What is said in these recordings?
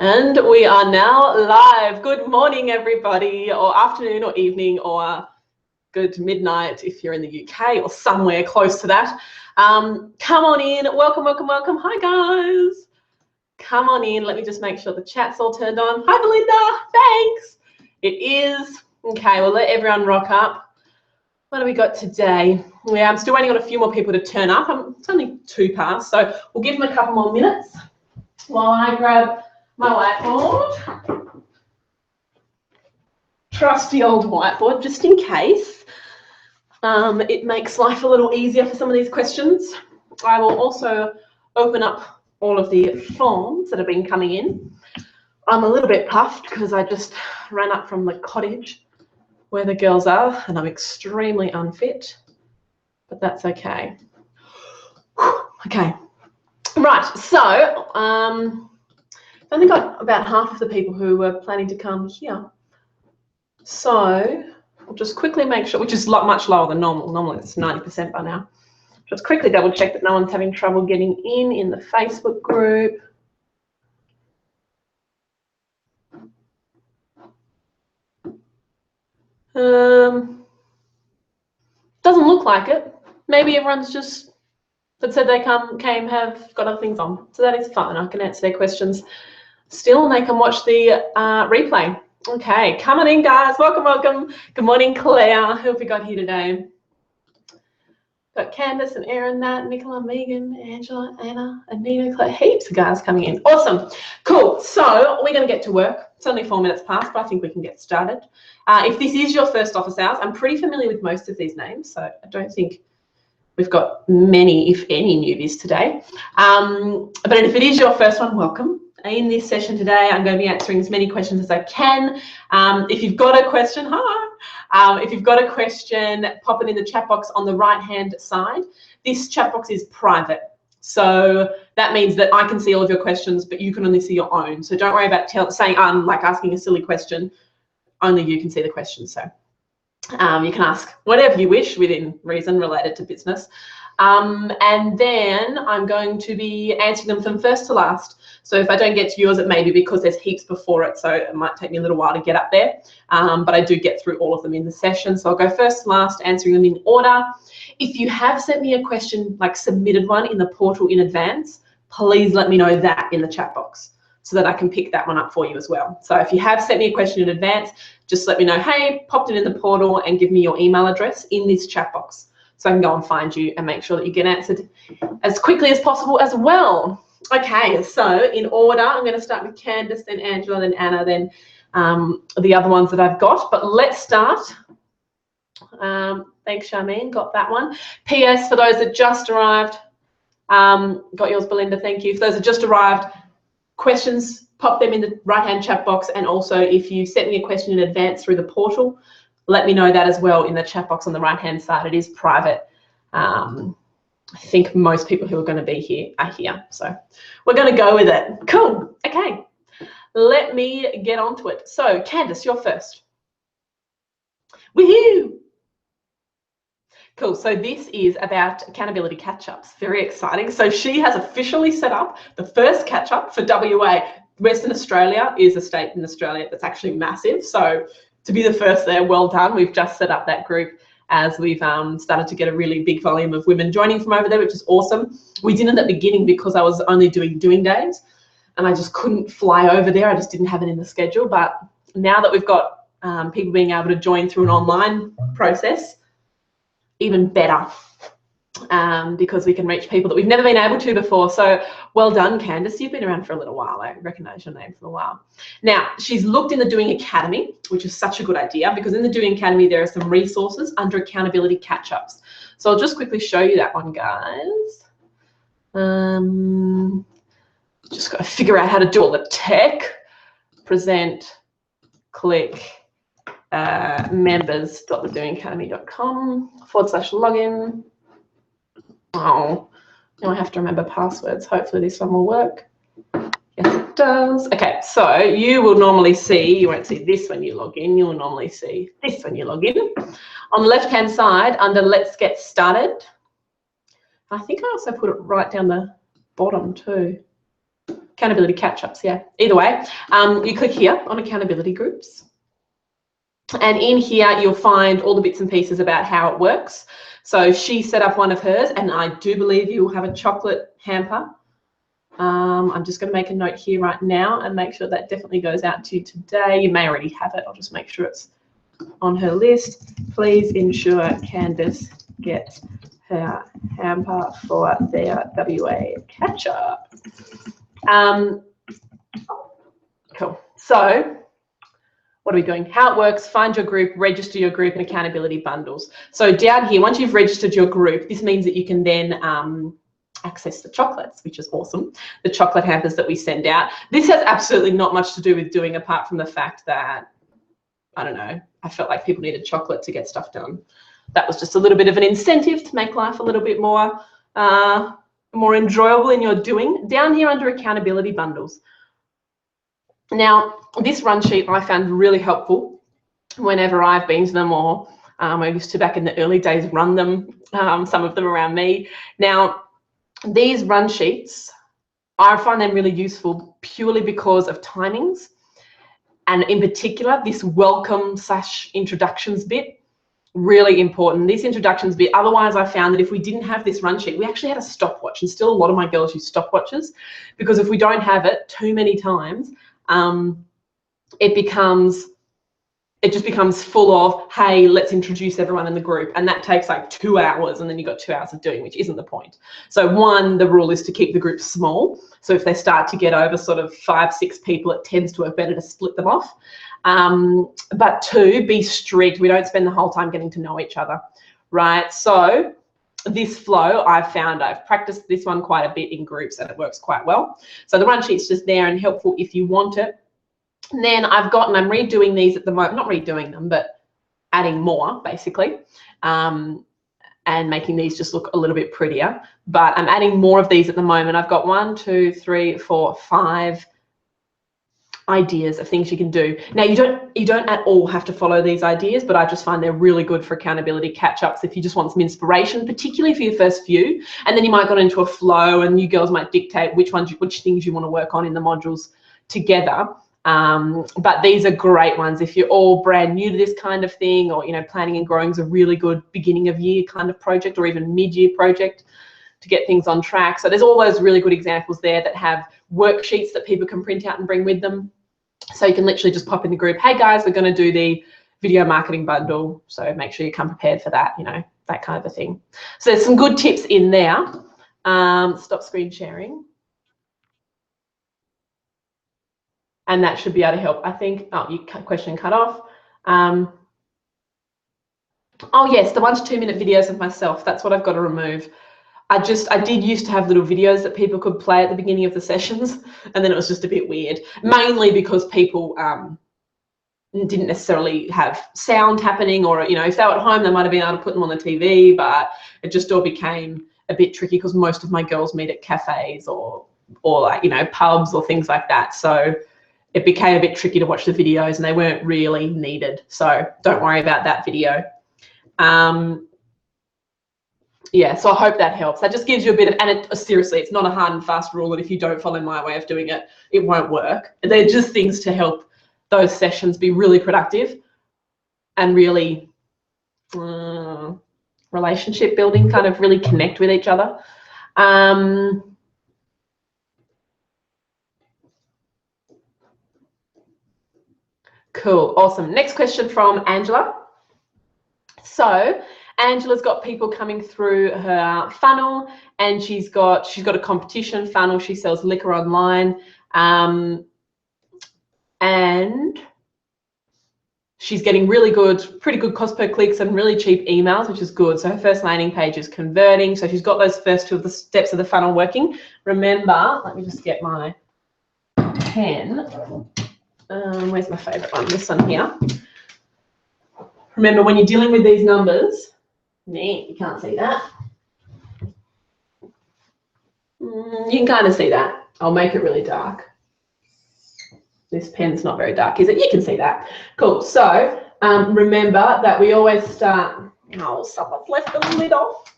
And we are now live. Good morning, everybody, or afternoon or evening, or good midnight if you're in the UK or somewhere close to that. Come on in. Welcome, welcome, welcome. Hi, guys. Come on in. Let me just make sure the chat's all turned on. Hi, Belinda. Thanks. It is. Okay, we'll let everyone rock up. What have we got today? Yeah, I'm still waiting on a few more people to turn up. It's only 2 past, so we'll give them a couple more minutes while I grab my whiteboard. Trusty old whiteboard, just in case. It makes life a little easier for some of these questions. I will also open up all of the forms that have been coming in. I'm a little bit puffed because I just ran up from the cottage where the girls are and I'm extremely unfit, but that's okay. Okay, right, so I only got about half of the people who were planning to come here. So I'll just quickly make sure, which is much lower than normal. Normally it's 90% by now. Just quickly double check that no one's having trouble getting in the Facebook group. Doesn't look like it. Maybe everyone's just that said they have got other things on. So that is fine. I can answer their questions still and they can watch the replay. Okay, come on in, guys. Welcome, welcome. Good morning, Claire. Who have we got here today? Got Candace and Erin, Nat, Nicola, Megan, Angela, Anna, Anita, Claire. Heaps of guys coming in. Awesome. Cool. So we're going to get to work. It's only 4 minutes past, but I think we can get started. If this is your first office hours, I'm pretty familiar with most of these names, so I don't think we've got many, if any, newbies today. But if it is your first one, welcome. In this session today, I'm going to be answering as many questions as I can. If you've got a question, hi. If you've got a question, pop it in the chat box on the right-hand side. This chat box is private. So that means that I can see all of your questions, but you can only see your own. So don't worry about saying, like asking a silly question. Only you can see the question. So you can ask whatever you wish within reason related to business. And then I'm going to be answering them from first to last. So if I don't get to yours, it may be because there's heaps before it, so it might take me a little while to get up there. But I do get through all of them in the session. So I'll go first to last, answering them in order. If you have sent me a question, like submitted one in the portal in advance, please let me know that in the chat box so that I can pick that one up for you as well. So if you have sent me a question in advance, just let me know, hey, popped it in the portal, and give me your email address in this chat box so I can go and find you and make sure that you get answered as quickly as possible as well. Okay, so in order, I'm going to start with Candace, then Angela, then Anna, then the other ones that I've got. But let's start. Thanks, Charmaine, got that one. PS, for those that just arrived, got yours, Belinda, thank you. For those that just arrived, questions, pop them in the right-hand chat box. And also, if you sent me a question in advance through the portal, let me know that as well in the chat box on the right-hand side. It is private. I think most people who are going to be here are here. So we're going to go with it. Cool. Okay. Let me get on to it. So, Candace, you're first. Woohoo! Cool. So this is about accountability catch-ups. Very exciting. So she has officially set up the first catch-up for WA. Western Australia is a state in Australia that's actually massive. So to be the first there, well done. We've just set up that group as we've started to get a really big volume of women joining from over there, which is awesome. We didn't at the beginning because I was only doing days and I just couldn't fly over there. I just didn't have it in the schedule. But now that we've got people being able to join through an online process, even better, because we can reach people that we've never been able to before. So well done, Candace. You've been around for a little while. I recognise your name for a while. Now, she's looked in the Doing Academy, which is such a good idea, because in the Doing Academy, there are some resources under accountability catch-ups. So I'll just quickly show you that one, guys. Just got to figure out how to do all the tech. Present, click, members.thedoingacademy.com/login. Oh, now I have to remember passwords. Hopefully this one will work. Yes, it does. Okay, so you will normally see, you won't see this when you log in, you'll normally see this when you log in. On the left-hand side, under Let's Get Started, I think I also put it right down the bottom too. Accountability catch-ups, yeah. Either way, you click here on accountability groups. And in here, you'll find all the bits and pieces about how it works. So she set up one of hers, and I do believe you will have a chocolate hamper. I'm just going to make a note here right now and make sure that definitely goes out to you today. You may already have it. I'll just make sure it's on her list. Please ensure Candice gets her hamper for their WA catch-up. Cool. So what are we doing? How it works, find your group, register your group, and accountability bundles. So down here, once you've registered your group, this means that you can then access the chocolates, which is awesome. The chocolate hampers that we send out. This has absolutely not much to do with doing, apart from the fact that, I don't know, I felt like people needed chocolate to get stuff done. That was just a little bit of an incentive to make life a little bit more enjoyable in your doing. Down here under accountability bundles. Now, this run sheet I found really helpful whenever I've been to them, or I used to back in the early days run them, some of them around me. Now, these run sheets, I find them really useful purely because of timings, and in particular, this welcome/introductions bit, really important. This introductions bit, otherwise I found that if we didn't have this run sheet, we actually had a stopwatch, and still a lot of my girls use stopwatches, because if we don't have it too many times, it just becomes full of, hey, let's introduce everyone in the group, and that takes like 2 hours, and then you've got 2 hours of doing, which isn't the point. So one, the rule is to keep the group small. So if they start to get over sort of 5, 6 people, it tends to work better to split them off. But 2, be strict. We don't spend the whole time getting to know each other, right? So this flow, I've practiced this one quite a bit in groups, and it works quite well. So the run sheet's just there and helpful if you want it. And then I'm redoing these at the moment, not redoing them, but adding more basically, and making these just look a little bit prettier. But I'm adding more of these at the moment. I've got 1, 2, 3, 4, 5 ideas of things you can do. Now you don't at all have to follow these ideas, but I just find they're really good for accountability catch-ups if you just want some inspiration, particularly for your first few. And then you might get into a flow, and you girls might dictate which things you want to work on in the modules together. But these are great ones if you're all brand new to this kind of thing, or planning and growing is a really good beginning of year kind of project, or even mid-year project to get things on track. So there's all those really good examples there that have worksheets that people can print out and bring with them. So you can literally just pop in the group, hey guys, we're going to do the video marketing bundle, so make sure you come prepared for that, that kind of a thing. So there's some good tips in there. Stop screen sharing. And that should be able to help. I think, question cut off. Oh yes, the 1 to 2 minute videos of myself, that's what I've got to remove. I did used to have little videos that people could play at the beginning of the sessions, and then it was just a bit weird, mainly because people didn't necessarily have sound happening, or if they were at home, they might have been able to put them on the TV, but it just all became a bit tricky because most of my girls meet at cafes or like, pubs or things like that. So it became a bit tricky to watch the videos, and they weren't really needed. So don't worry about that video. Yeah, so I hope that helps. That just gives you a bit of, and seriously, it's not a hard and fast rule that if you don't follow my way of doing it, it won't work. They're just things to help those sessions be really productive and really relationship building, kind of really connect with each other. Cool, awesome. Next question from Angela. So Angela's got people coming through her funnel, and she's got a competition funnel. She sells liquor online, and she's getting pretty good cost per clicks and really cheap emails, which is good. So her first landing page is converting. So she's got those first 2 of the steps of the funnel working. Remember, let me just get my pen. Where's my favorite one? This one here. Remember, when you're dealing with these numbers, you can't see that. You can kind of see that. I'll make it really dark. This pen's not very dark, is it? You can see that. Cool. So remember that we always start. Oh, someone's left the lid off.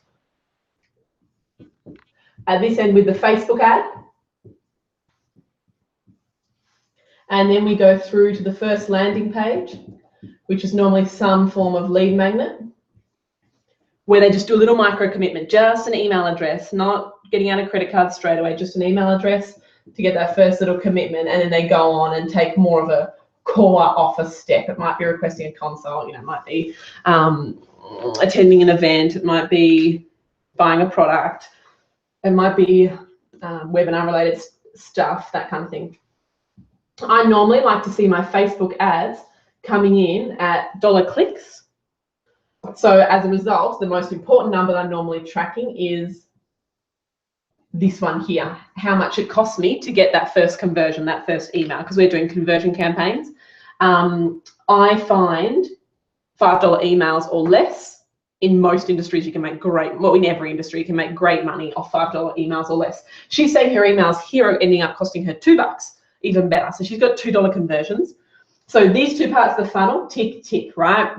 At this end with the Facebook ad. And then we go through to the first landing page, which is normally some form of lead magnet, where they just do a little micro commitment, just an email address, not getting out a credit card straight away, just an email address to get that first little commitment. And then they go on and take more of a core offer step. It might be requesting a consult, you know, it might be attending an event, it might be buying a product, it might be webinar related stuff, that kind of thing. I normally like to see my Facebook ads coming in at dollar clicks. So as a result, the most important number that I'm normally tracking is this one here, how much it costs me to get that first conversion, that first email, because we're doing conversion campaigns. I find $5 emails or less, in most industries you can make great, well, in every industry you can make great money off $5 emails or less. She's saying her emails here are ending up costing her $2, even better. So she's got $2 conversions. So these two parts of the funnel, tick, tick, right?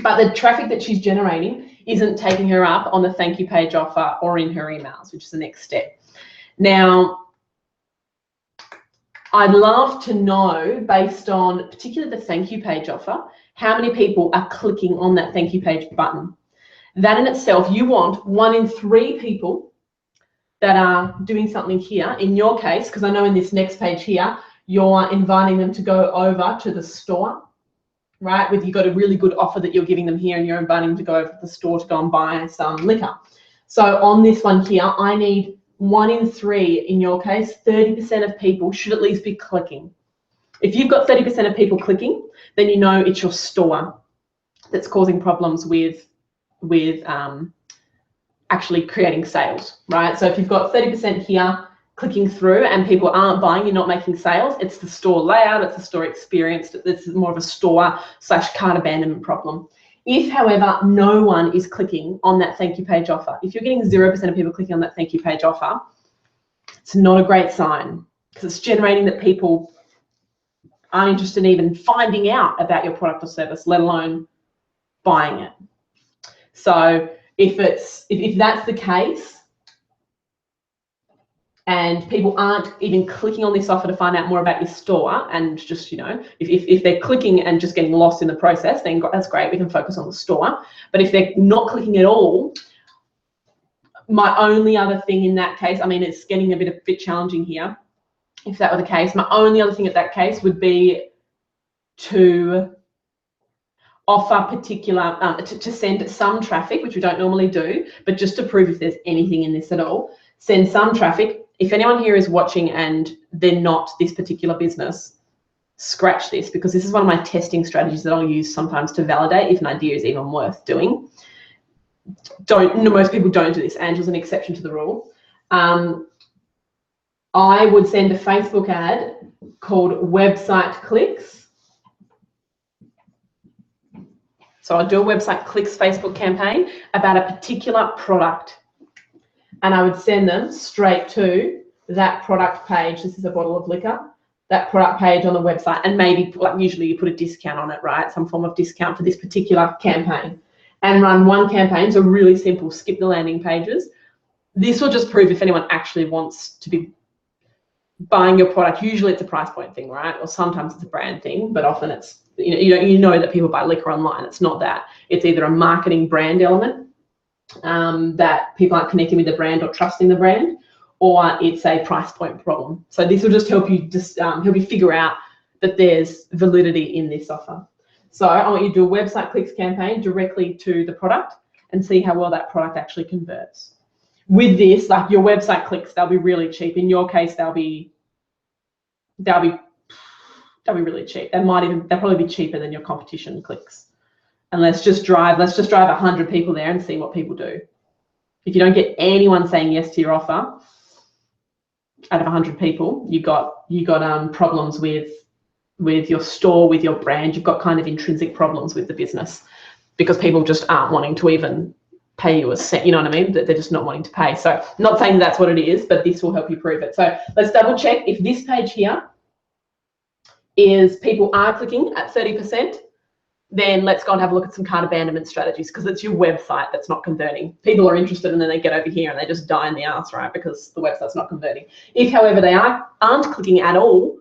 But the traffic that she's generating isn't taking her up on the thank you page offer or in her emails, which is the next step. Now, I'd love to know, based on particularly the thank you page offer, how many people are clicking on that thank you page button. That in itself, you want 1 in 3 people that are doing something here. In your case, because I know in this next page here, you're inviting them to go over to the store, right? With you've got a really good offer that you're giving them here and you're inviting them to go over to the store to go and buy some liquor. So on this one here, I need 1 in 3, in your case, 30% of people should at least be clicking. If you've got 30% of people clicking, then you know it's your store that's causing problems with actually creating sales, right? So if you've got 30% here clicking through and people aren't buying, you're not making sales, it's the store layout, it's the store experience, it's more of a store/cart abandonment problem. If, however, no one is clicking on that thank you page offer, if you're getting 0% of people clicking on that thank you page offer, it's not a great sign, because it's generating that people aren't interested in even finding out about your product or service, let alone buying it. So if that's the case, and people aren't even clicking on this offer to find out more about your store, and just, you know, if they're clicking and just getting lost in the process, then that's great, we can focus on the store. But if they're not clicking at all, my only other thing in that case, I mean, it's getting a bit challenging here. If that were the case, my only other thing at that case would be to offer particular, to send some traffic, which we don't normally do, but just to prove if there's anything in this at all, send some traffic. If anyone here is watching and they're not this particular business, scratch this, because this is one of my testing strategies that I'll use sometimes to validate if an idea is even worth doing. Most people don't do this. Angela's an exception to the rule. I would send a Facebook ad called website clicks. So I'll do a website clicks Facebook campaign about a particular product, and I would send them straight to that product page. This is a bottle of liquor, that product page on the website, and maybe, like, usually you put a discount on it, right? Some form of discount for this particular campaign, and run one campaign. So really simple, skip the landing pages. This will just prove if anyone actually wants to be buying your product. Usually it's a price point thing, right? Or sometimes it's a brand thing, but often it's, you know that people buy liquor online. It's not that. It's either a marketing brand element, that people aren't connecting with the brand or trusting the brand, or it's a price point problem. So this will just help you figure out that there's validity in this offer. So I want you to do a website clicks campaign directly to the product and see how well that product actually converts. With this, like your website clicks, they'll be really cheap. In your case, they'll be really cheap. They'll probably be cheaper than your competition clicks. And let's just drive 100 people there and see what people do. If you don't get anyone saying yes to your offer out of 100 people, you got problems with your store, with your brand. You've got kind of intrinsic problems with the business, because people just aren't wanting to even pay you a cent, you know what I mean? That they're just not wanting to pay. So not saying that's what it is, but this will help you prove it. So let's double check if this page here is people are clicking at 30%, then let's go and have a look at some cart abandonment strategies, because it's your website that's not converting. People are interested and then they get over here and they just die in the ass, right? Because the website's not converting. If, however, they aren't clicking at all,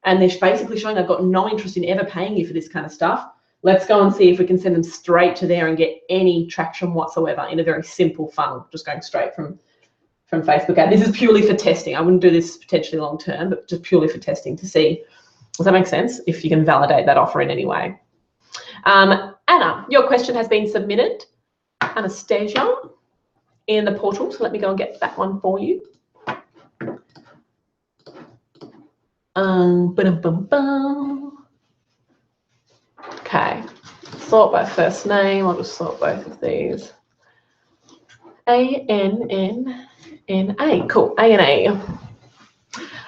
and they're basically showing they've got no interest in ever paying you for this kind of stuff, let's go and see if we can send them straight to there and get any traction whatsoever in a very simple funnel, just going straight from Facebook ad. This is purely for testing. I wouldn't do this potentially long term, but just purely for testing to see, does that make sense? If you can validate that offer in any way. Anna, your question has been submitted, Anastasia, in the portal. So let me go and get that one for you. Okay, sort by first name. I'll just sort both of these. A-N-N-N-A. Cool, A-N-A.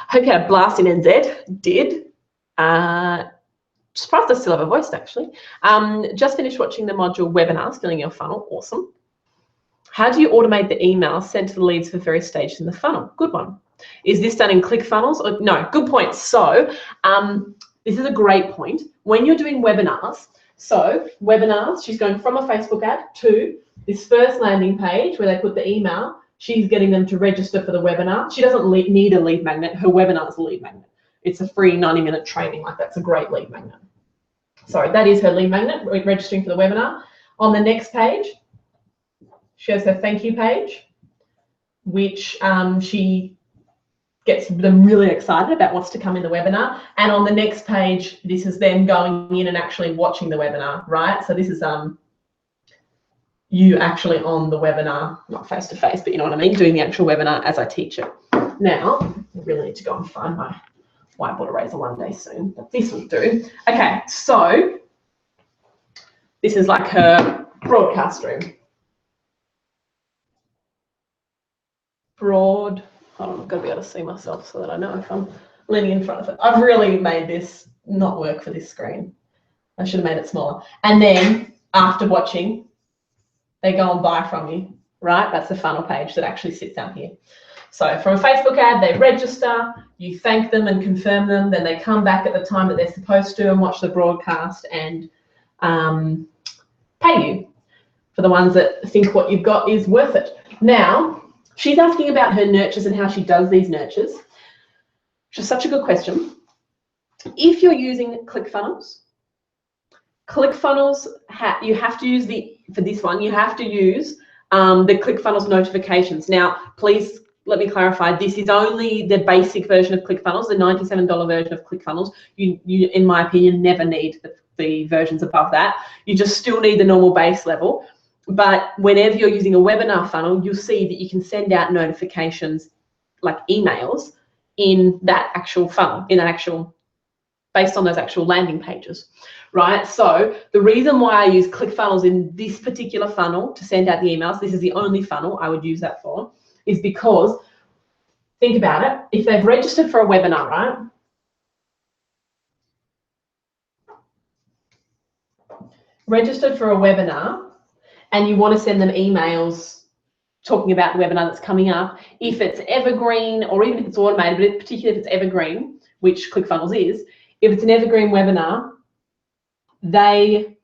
Hope you had a blast in NZ. Did. Surprised I still have a voice, actually. Just finished watching the module webinars, filling your funnel. Awesome. How do you automate the emails sent to the leads for various stages in the funnel? Good one. Is this done in ClickFunnels? Or, no, good point. So this is a great point. When you're doing webinars, so webinars, she's going from a Facebook ad to this first landing page where they put the email. She's getting them to register for the webinar. She doesn't need a lead magnet. Her webinar is a lead magnet. It's a free 90-minute training. Like, that's a great lead magnet. Sorry, that is her lead magnet, registering for the webinar. On the next page, she has her thank you page, which she gets them really excited about what's to come in the webinar. And on the next page, this is them going in and actually watching the webinar, right? So this is you actually on the webinar, not face to face, but you know what I mean, doing the actual webinar as I teach it. Now, I really need to go and find my whiteboard eraser one day soon, but this will do. Okay, so this is like her broadcast room. Hold on, I've got to be able to see myself so that I know if I'm leaning in front of it. I've really made this not work for this screen. I should have made it smaller. And then after watching, they go and buy from you, right? That's the funnel page that actually sits down here. So from a Facebook ad, they register, you thank them and confirm them, then they come back at the time that they're supposed to and watch the broadcast and pay you for the ones that think what you've got is worth it. Now, she's asking about her nurtures and how she does these nurtures, which is such a good question. If you're using ClickFunnels, you have to use for this one, you have to use the ClickFunnels notifications. Now, please let me clarify, this is only the basic version of ClickFunnels, the $97 version of ClickFunnels. You, in my opinion, never need the versions above that. You just still need the normal base level. But whenever you're using a webinar funnel, you'll see that you can send out notifications like emails in that actual funnel, based on those actual landing pages, right? So the reason why I use ClickFunnels in this particular funnel to send out the emails, this is the only funnel I would use that for, is because, think about it, if they've registered for a webinar, right? Registered for a webinar, and you want to send them emails talking about the webinar that's coming up, if it's evergreen or even if it's automated, but particularly if it's evergreen, which ClickFunnels is, if it's an evergreen webinar, they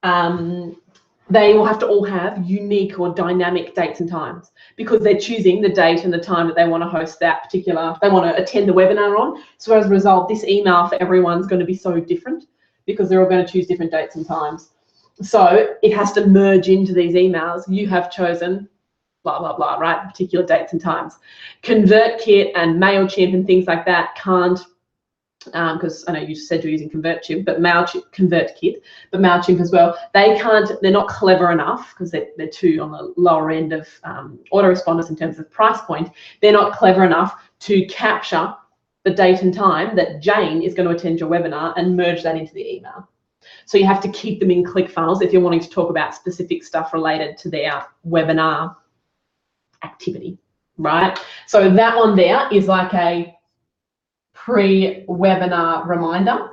will have to all have unique or dynamic dates and times because they're choosing the date and the time that they want to host that particular, they want to attend the webinar on. So as a result, this email for everyone's going to be so different because they're all going to choose different dates and times. So it has to merge into these emails. You have chosen blah, blah, blah, right? Particular dates and times. ConvertKit and MailChimp and things like that can't, because I know you said you're using ConvertKit, but MailChimp as well, they can't, they're not clever enough because they're too on the lower end of autoresponders in terms of price point. They're not clever enough to capture the date and time that Jane is going to attend your webinar and merge that into the email. So you have to keep them in ClickFunnels if you're wanting to talk about specific stuff related to their webinar activity, right? So that one there is like a pre-webinar reminder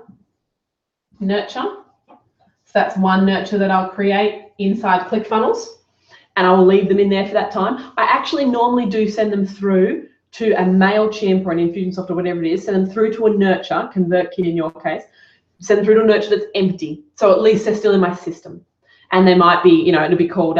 nurture. So that's one nurture that I'll create inside ClickFunnels, and I will leave them in there for that time. I actually normally do send them through to a MailChimp or an Infusionsoft or whatever it is, send them through to a nurture, ConvertKit in your case, send them through to a nurture that's empty. So at least they're still in my system. And they might be, you know, it'll be called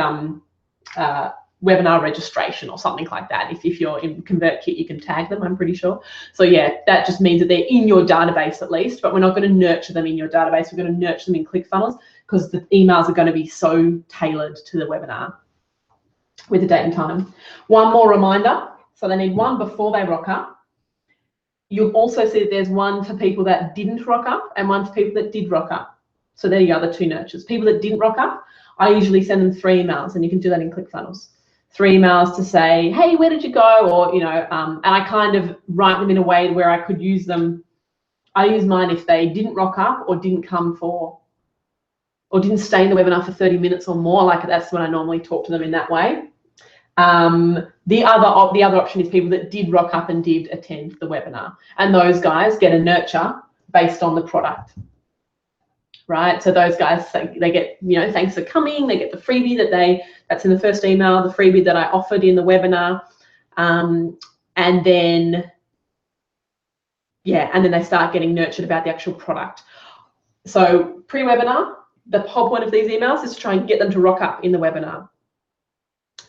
webinar registration or something like that. If you're in ConvertKit, you can tag them, I'm pretty sure. So yeah, that just means that they're in your database at least, but we're not going to nurture them in your database. We're going to nurture them in ClickFunnels because the emails are going to be so tailored to the webinar with the date and time. One more reminder. So they need one before they rock up. You'll also see that there's one for people that didn't rock up and one for people that did rock up. So there you go, the two nurtures. People that didn't rock up, I usually send them 3 emails, and you can do that in ClickFunnels. 3 emails to say, hey, where did you go? Or, you know, and I kind of write them in a way where I could use them. I use mine if they didn't rock up or didn't come for, or didn't stay in the webinar for 30 minutes or more. Like, that's when I normally talk to them in that way. The other option is people that did rock up and did attend the webinar, and those guys get a nurture based on the product. Right, so those guys, they get, you know, thanks for coming. They get the freebie that's in the first email, the freebie that I offered in the webinar, and then they start getting nurtured about the actual product. So pre-webinar, the whole point of these emails is to try and get them to rock up in the webinar.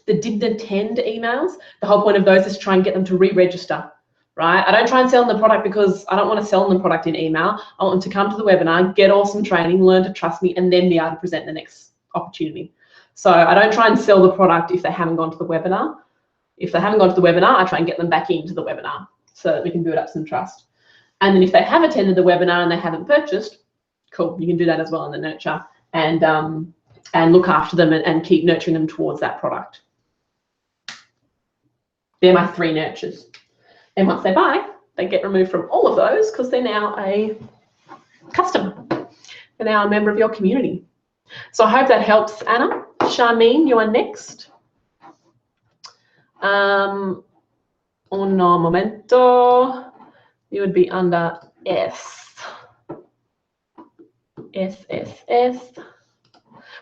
The didn't attend emails, the whole point of those is to try and get them to re-register. Right? I don't try and sell them the product because I don't want to sell them the product in email. I want them to come to the webinar, get awesome training, learn to trust me, and then be able to present the next opportunity. So I don't try and sell the product if they haven't gone to the webinar. If they haven't gone to the webinar, I try and get them back into the webinar so that we can build up some trust. And then if they have attended the webinar and they haven't purchased, cool, you can do that as well in the nurture, and look after them and keep nurturing them towards that product. They're my 3 nurtures. And once they buy, they get removed from all of those because they're now a customer. They're now a member of your community. So I hope that helps, Anna. Charmaine, you are next. Un momento. You would be under S. S.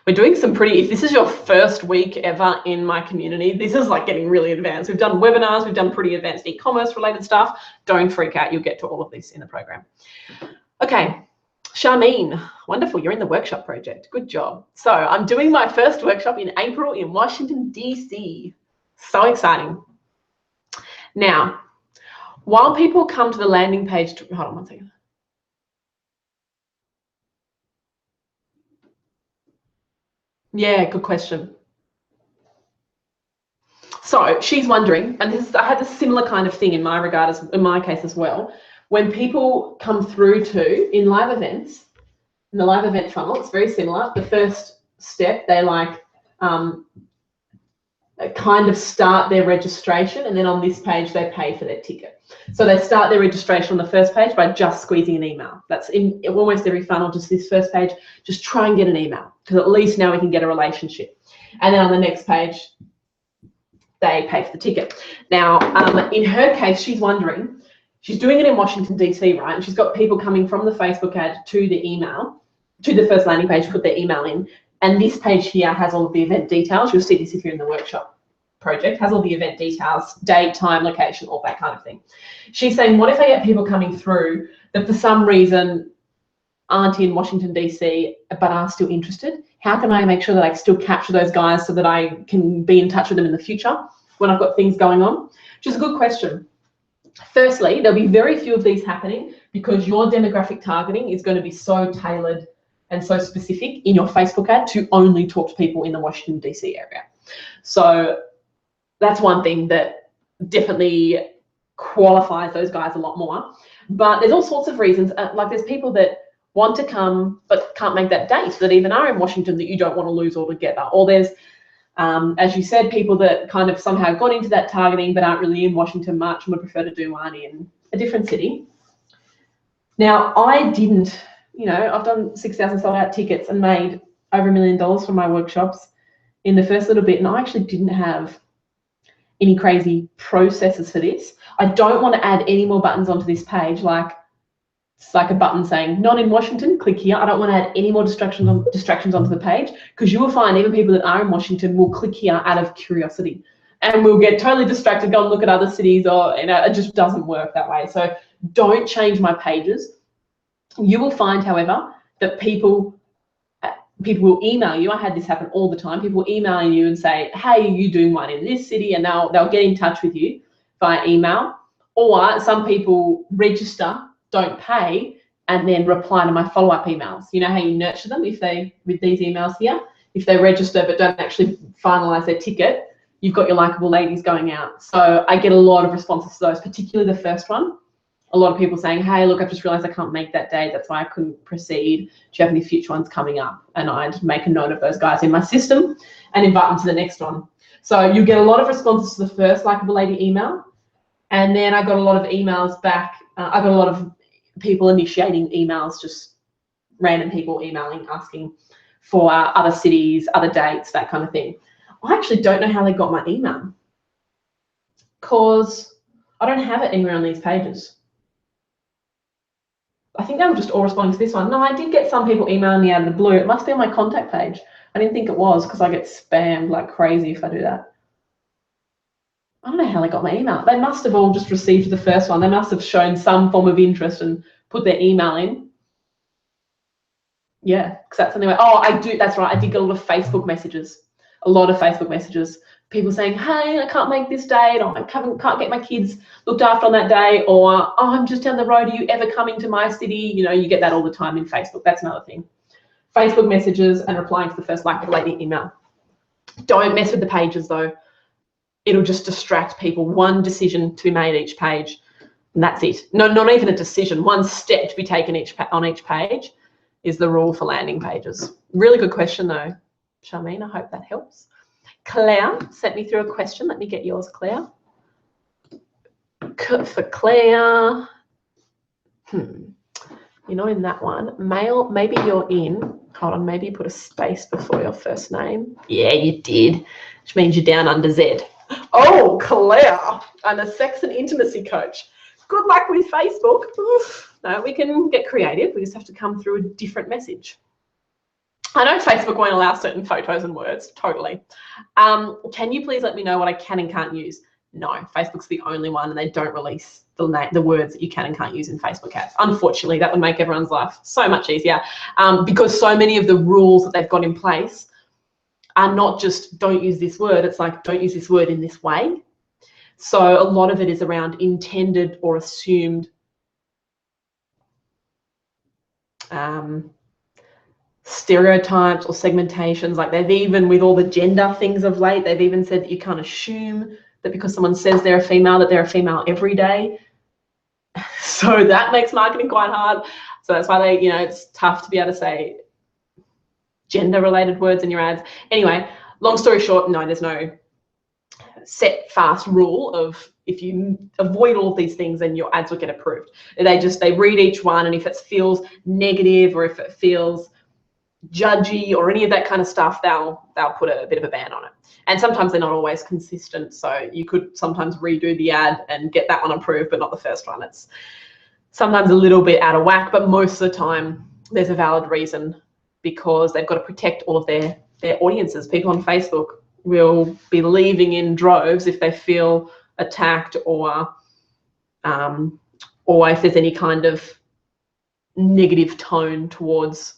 We're doing some pretty, if this is your first week ever in my community, this is like getting really advanced. We've done webinars, we've done pretty advanced e-commerce related stuff. Don't freak out, you'll get to all of this in the program. Okay, Charmaine, wonderful, you're in the workshop project, good job. So I'm doing my first workshop in April in Washington, DC. So exciting. Now, while people come to the landing page, hold on one second. Yeah, good question. So she's wondering, and I had a similar kind of thing in my regard, in my case as well. When people come through to, in live events, in the live event funnel, it's very similar. The first step, they like kind of start their registration, and then on this page, they pay for their ticket. So they start their registration on the first page by just squeezing an email. That's in almost every funnel, just this first page, just try and get an email, because at least now we can get a relationship. And then on the next page, they pay for the ticket. Now, in her case, she's wondering, she's doing it in Washington, DC, right? And she's got people coming from the Facebook ad to the email, to the first landing page, put their email in. And this page here has all of the event details. You'll see this if you're in the workshop project, has all the event details, date, time, location, all that kind of thing. She's saying, what if I get people coming through that for some reason aren't in Washington, DC, but are still interested? How can I make sure that I still capture those guys so that I can be in touch with them in the future when I've got things going on? Which is a good question. Firstly, there'll be very few of these happening because your demographic targeting is going to be so tailored and so specific in your Facebook ad to only talk to people in the Washington, DC area. So that's one thing that definitely qualifies those guys a lot more. But there's all sorts of reasons. Like there's people that want to come but can't make that date, that even are in Washington, that you don't want to lose altogether. Or there's, as you said, people that kind of somehow got into that targeting but aren't really in Washington much and would prefer to do one in a different city. Now, I didn't, you know, I've done 6,000 sold out tickets and made over $1 million from my workshops in the first little bit, and I actually didn't have any crazy processes for this. I don't want to add any more buttons onto this page, like it's like a button saying not in Washington, click here. I don't want to add any more distractions onto the page, because you will find even people that are in Washington will click here out of curiosity and will get totally distracted, go and look at other cities, or you know, it just doesn't work that way. So don't change my pages. You will find, however, that people people will email you. I had this happen all the time. People will email you and say, hey, are you doing one in this city? And they'll get in touch with you via email. Or some people register, don't pay, and then reply to my follow-up emails. You know how you nurture them with these emails here? If they register but don't actually finalize their ticket, you've got your likable ladies going out. So I get a lot of responses to those, particularly the first one. A lot of people saying, hey, look, I've just realized I can't make that day. That's why I couldn't proceed. Do you have any future ones coming up? And I'd make a note of those guys in my system and invite them to the next one. So you get a lot of responses to the first likable lady email. And then I got a lot of emails back. I got a lot of people initiating emails, just random people emailing, asking for other cities, other dates, that kind of thing. I actually don't know how they got my email, because I don't have it anywhere on these pages. I think they were just all responding to this one. No, I did get some people emailing me out of the blue. It must be on my contact page. I didn't think it was, because I get spammed like crazy if I do that. I don't know how they got my email. They must have all just received the first one. They must have shown some form of interest and put their email in. Yeah, because that's the only way. Oh, I do. That's right. I did get a lot of Facebook messages. A lot of Facebook messages. People saying, hey, I can't make this date, or I can't get my kids looked after on that day, or oh, I'm just down the road, are you ever coming to my city? You know, you get that all the time in Facebook. That's another thing. Facebook messages and replying to the first likable lady email. Don't mess with the pages though. It'll just distract people. One decision to be made each page, and that's it. No, not even a decision. One step to be taken on each page is the rule for landing pages. Really good question though, Charmaine. I hope that helps. Claire sent me through a question. Let me get yours, Claire. For Claire, you're not in that one. Male, maybe you're in. Hold on, maybe you put a space before your first name. Yeah, you did, which means you're down under Z. Oh, Claire, I'm a sex and intimacy coach. Good luck with Facebook. Oof. No, we can get creative. We just have to come through a different message. I know Facebook won't allow certain photos and words, totally. Can you please let me know what I can and can't use? No, Facebook's the only one, and they don't release the words that you can and can't use in Facebook ads. Unfortunately, that would make everyone's life so much easier, because so many of the rules that they've got in place are not just don't use this word, it's like don't use this word in this way. So a lot of it is around intended or assumed stereotypes or segmentations. Like they've even, with all the gender things of late, they've even said that you can't assume that because someone says they're a female that they're a female every day. So that makes marketing quite hard. So that's why they, you know, it's tough to be able to say gender related words in your ads. Anyway, long story short, no, there's no set fast rule of if you avoid all of these things then your ads will get approved. They read each one, and if it feels negative or if it feels judgy or any of that kind of stuff, they'll put a bit of a ban on it. And sometimes they're not always consistent, so you could sometimes redo the ad and get that one approved but not the first one. It's sometimes a little bit out of whack, but most of the time there's a valid reason, because they've got to protect all of their audiences. People on Facebook will be leaving in droves if they feel attacked or if there's any kind of negative tone towards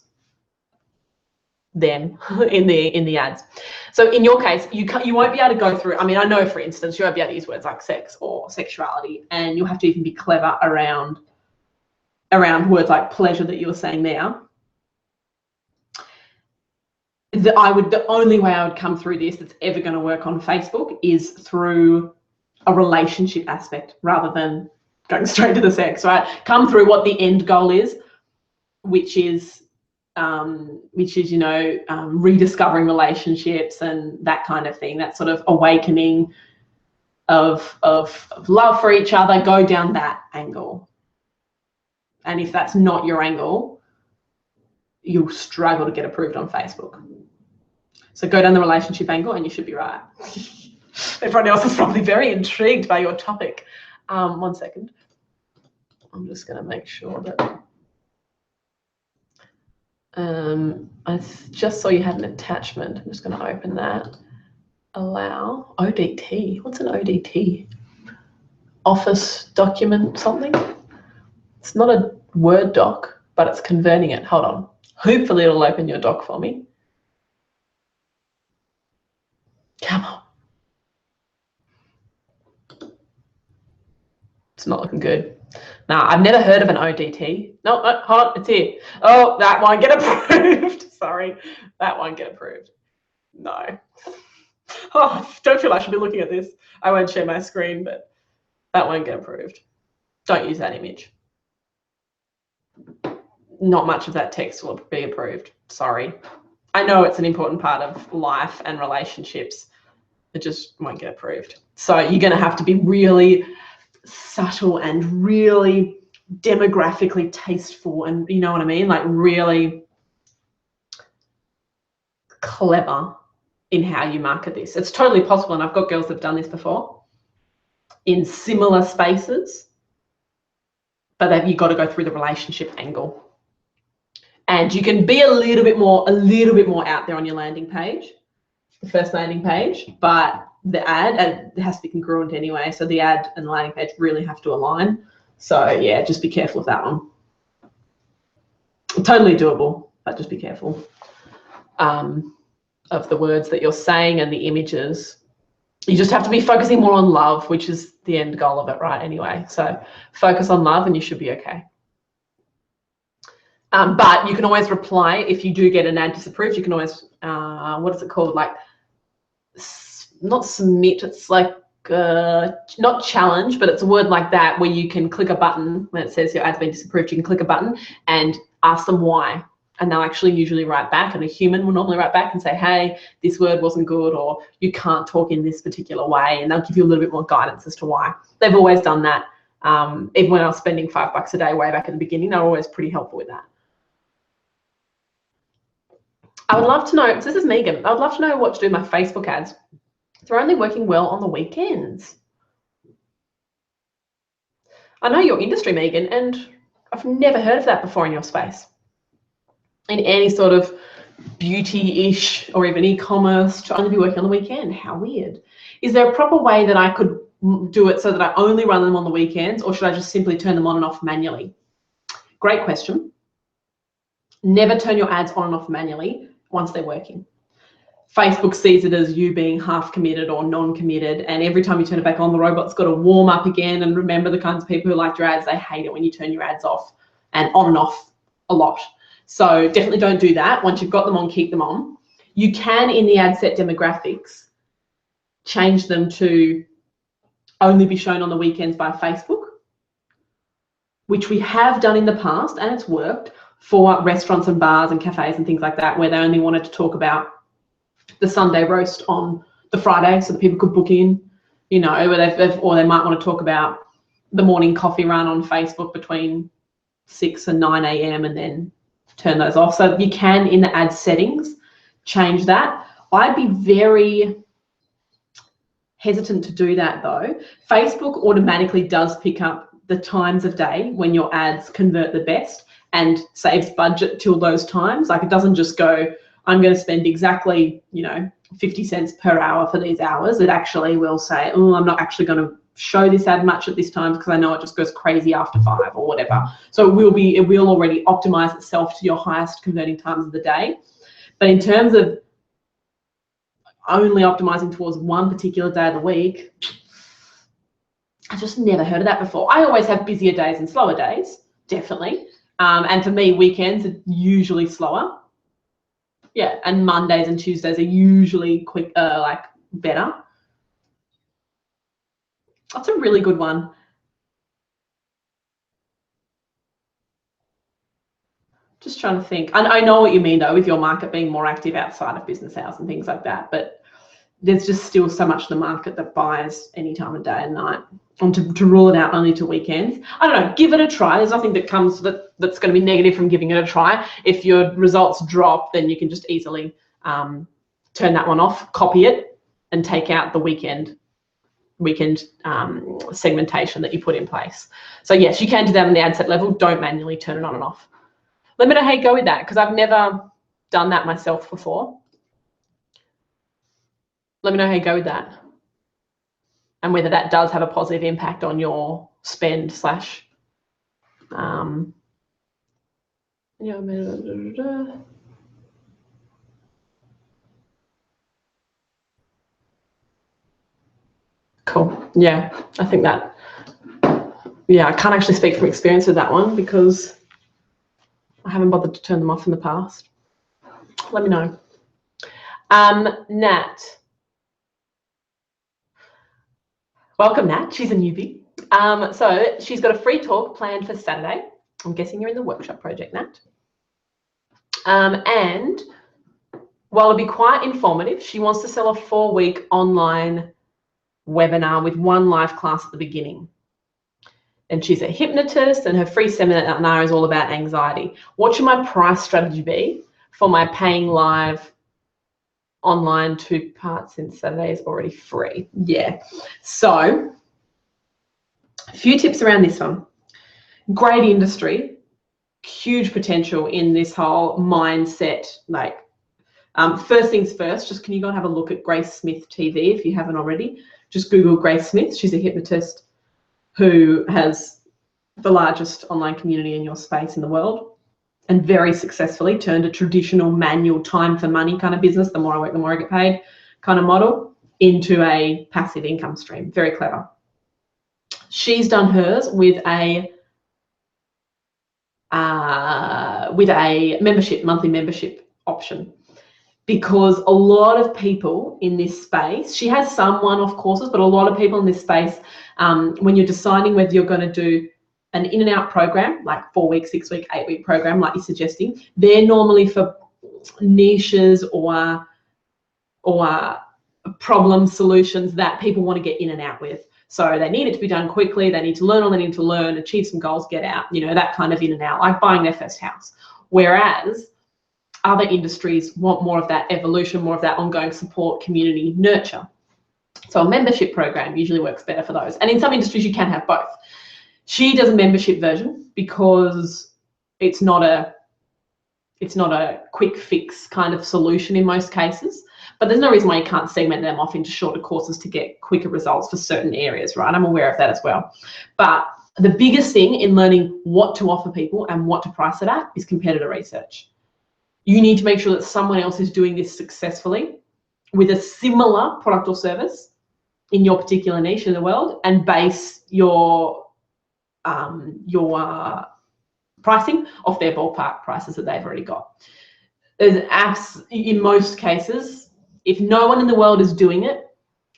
them in the ads. So in your case, you won't be able to go through. I mean, I know, for instance, you won't be able to use words like sex or sexuality, and you'll have to even be clever around words like pleasure that you were saying there. The only way I would come through this that's ever going to work on Facebook is through a relationship aspect rather than going straight to the sex, right? Come through what the end goal is, which is you know, rediscovering relationships and that kind of thing, that sort of awakening of love for each other. Go down that angle. And if that's not your angle, you'll struggle to get approved on Facebook. So go down the relationship angle and you should be right. Everyone else is probably very intrigued by your topic. 1 second. I'm just going to make sure that I just saw you had an attachment. I'm just going to open that. Allow ODT. What's an ODT? Office document something? It's not a Word doc, but it's converting it. Hold on. Hopefully it'll open your doc for me. Come on. It's not looking good. Now, I've never heard of an ODT. No, hold on, it's here. Oh, that won't get approved. Sorry, that won't get approved. No. Oh, don't feel I should be looking at this. I won't share my screen, but that won't get approved. Don't use that image. Not much of that text will be approved. Sorry. I know it's an important part of life and relationships. It just won't get approved. So you're going to have to be really subtle and really demographically tasteful, and you know what I mean, like really clever in how you market this. It's totally possible, and I've got girls that have done this before in similar spaces, but you've got to go through the relationship angle. And you can be a little bit more out there on your landing page, the first landing page, but the ad has to be congruent anyway. So the ad and the landing page really have to align. So yeah, just be careful of that one. Totally doable, but just be careful of the words that you're saying and the images. You just have to be focusing more on love, which is the end goal of it, right? Anyway, so focus on love and you should be okay. But you can always reply if you do get an ad disapproved. You can always, what is it called? Like, not submit. It's like not challenge, but it's a word like that where you can click a button when it says your ad's been disapproved. You can click a button and ask them why, and they'll actually usually write back. And a human will normally write back and say, "Hey, this word wasn't good," or "You can't talk in this particular way," and they'll give you a little bit more guidance as to why. They've always done that. Even when I was spending $5 a day way back at the beginning, they were always pretty helpful with that. I would love to know, so this is Megan, I would love to know what to do with my Facebook ads. They're only working well on the weekends. I know your industry, Megan, and I've never heard of that before in your space. In any sort of beauty-ish or even e-commerce, to only be working on the weekend. How weird. Is there a proper way that I could do it so that I only run them on the weekends, or should I just simply turn them on and off manually? Great question. Never turn your ads on and off manually once they're working. Facebook sees it as you being half committed or non-committed, and every time you turn it back on, the robot's got to warm up again. And remember, the kinds of people who like your ads, they hate it when you turn your ads off and on and off a lot. So definitely don't do that. Once you've got them on, keep them on. You can, in the ad set demographics, change them to only be shown on the weekends by Facebook, which we have done in the past, and it's worked for restaurants and bars and cafes and things like that, where they only wanted to talk about the Sunday roast on the Friday so that people could book in, you know, or they might want to talk about the morning coffee run on Facebook between 6 and 9 a.m. and then turn those off. So you can, in the ad settings, change that. I'd be very hesitant to do that though. Facebook automatically does pick up the times of day when your ads convert the best and saves budget till those times. Like, it doesn't just go, I'm going to spend exactly, 50 cents per hour for these hours. It actually will say, oh, I'm not actually going to show this ad much at this time because I know it just goes crazy after 5 or whatever. So it will already optimize itself to your highest converting times of the day. But in terms of only optimizing towards one particular day of the week, I just never heard of that before. I always have busier days and slower days, definitely. And for me, weekends are usually slower. Yeah, and Mondays and Tuesdays are usually better. That's a really good one. Just trying to think. I know what you mean though, with your market being more active outside of business hours and things like that, but there's just still so much of the market that buys any time of day and night. And to rule it out only to weekends, I don't know, give it a try. There's nothing that comes that's going to be negative from giving it a try. If your results drop, then you can just easily turn that one off, copy it, and take out the weekend segmentation that you put in place. So yes, you can do that on the ad set level. Don't manually turn it on and off. Let me know how you go with that, because I've never done that myself before. Let me know how you go with that and whether that does have a positive impact on your spend slash Yeah, I think that, yeah, I can't actually speak from experience with that one because I haven't bothered to turn them off in the past. Let me know. Nat. Welcome, Nat. She's a newbie. So she's got a free talk planned for Saturday. I'm guessing you're in the workshop project, Nat. And while it'll be quite informative, she wants to sell a 4-week online webinar with one live class at the beginning. And she's a hypnotist, and her free seminar is all about anxiety. What should my price strategy be for my paying live online 2 parts since Saturday is already free? Yeah. So a few tips around this one. Great industry, huge potential in this whole mindset. Like, first things first, just can you go and have a look at Grace Smith TV if you haven't already? Just Google Grace Smith. She's a hypnotist who has the largest online community in your space in the world, and very successfully turned a traditional manual time for money kind of business, the more I work, the more I get paid kind of model, into a passive income stream. Very clever. She's done hers with a membership, monthly membership option, because a lot of people in this space, she has some one-off courses, but a lot of people in this space, when you're deciding whether you're going to do an in and out program, like 4-week, 6-week, 8-week program, like you're suggesting, they're normally for niches or problem solutions that people want to get in and out with. So they need it to be done quickly. They need to learn all they need to learn, achieve some goals, get out, you know, that kind of in and out, like buying their first house. Whereas other industries want more of that evolution, more of that ongoing support, community, nurture. So a membership program usually works better for those. And in some industries, you can have both. She does a membership version because it's not a quick fix kind of solution in most cases, but there's no reason why you can't segment them off into shorter courses to get quicker results for certain areas, right? I'm aware of that as well. But the biggest thing in learning what to offer people and what to price it at is competitor research. You need to make sure that someone else is doing this successfully with a similar product or service in your particular niche in the world, and base your pricing off their ballpark prices that they've already got. There's apps in most cases, if no one in the world is doing it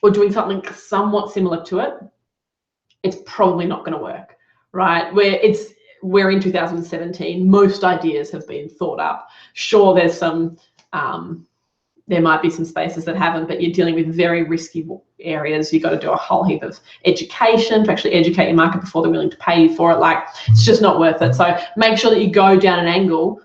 or doing something somewhat similar to it, it's probably not going to work, right? We're in 2017, most ideas have been thought up. Sure, there's some, there might be some spaces that haven't, but you're dealing with very risky areas. You've got to do a whole heap of education to actually educate your market before they're willing to pay you for it. Like, it's just not worth it. So make sure that you go down an angle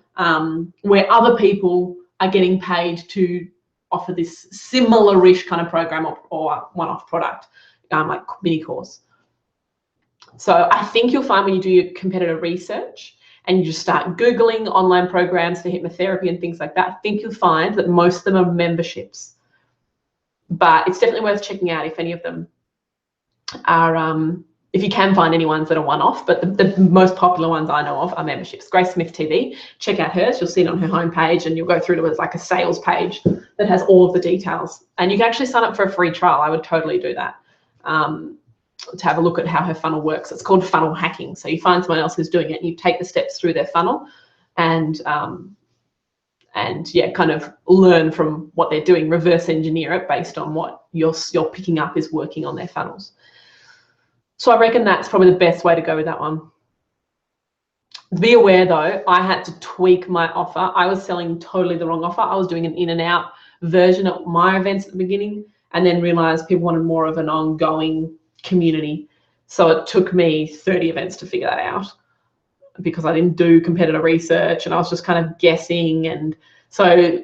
where other people are getting paid to offer this similar-ish kind of program or one-off product, like mini course. So I think you'll find when you do your competitor research and you just start Googling online programs for hypnotherapy and things like that, I think you'll find that most of them are memberships. But it's definitely worth checking out if any of them are, if you can find any ones that are one-off, but the most popular ones I know of are memberships. Grace Smith TV, check out hers. You'll see it on her homepage, and you'll go through to it as like a sales page that has all of the details. And you can actually sign up for a free trial. I would totally do that. To have a look at how her funnel works. It's called funnel hacking. So you find someone else who's doing it and you take the steps through their funnel and yeah, kind of learn from what they're doing, reverse engineer it based on what you're picking up is working on their funnels. So I reckon that's probably the best way to go with that one. Be aware though, I had to tweak my offer. I was selling totally the wrong offer. I was doing an in and out version at my events at the beginning, and then realized people wanted more of an ongoing community. So it took me 30 events to figure that out, because I didn't do competitor research and I was just kind of guessing. And so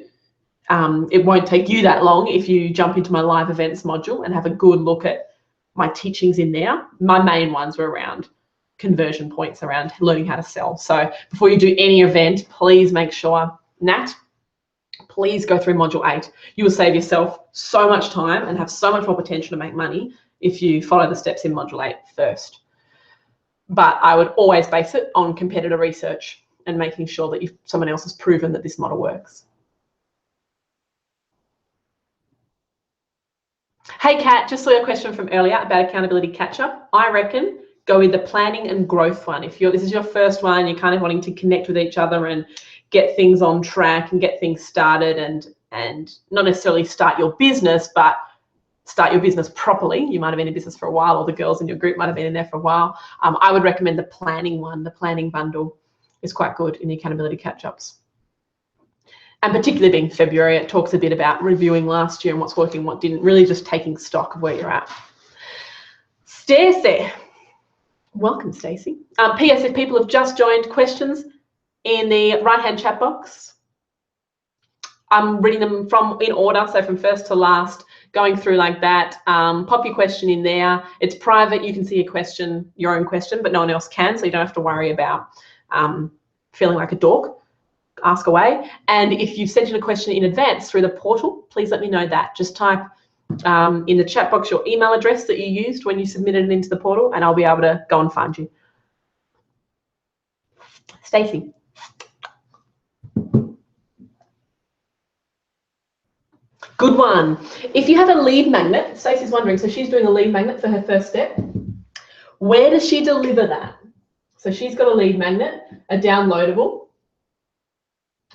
it won't take you that long if you jump into my live events module and have a good look at my teachings in there. My main ones were around conversion points, around learning how to sell. So before you do any event, please make sure, Nat, please go through module 8. You will save yourself so much time and have so much more potential to make money if you follow the steps in module 8 first. But I would always base it on competitor research and making sure that someone else has proven that this model works. Hey, Kat, just saw your question from earlier about accountability catch-up. I reckon go with the planning and growth one. If this is your first one, you're kind of wanting to connect with each other and get things on track and get things started and not necessarily start your business, but start your business properly. You might have been in business for a while, or the girls in your group might have been in there for a while. I would recommend the planning one. The planning bundle is quite good in the accountability catch-ups. And particularly being February, it talks a bit about reviewing last year and what's working, what didn't, really just taking stock of where you're at. Stacey, welcome, Stacey. P.S. If people have just joined, questions in the right-hand chat box. I'm reading them in order, so from first to last, going through like that. Pop your question in there. It's private. You can see your own question, but no one else can, so you don't have to worry about feeling like a dork. Ask away. And if you've sent in a question in advance through the portal, please let me know that. Just type in the chat box your email address that you used when you submitted it into the portal, and I'll be able to go and find you. Stacey. Good one. If you have a lead magnet, Stacey's wondering, so she's doing a lead magnet for her first step. Where does she deliver that? So she's got a lead magnet, a downloadable,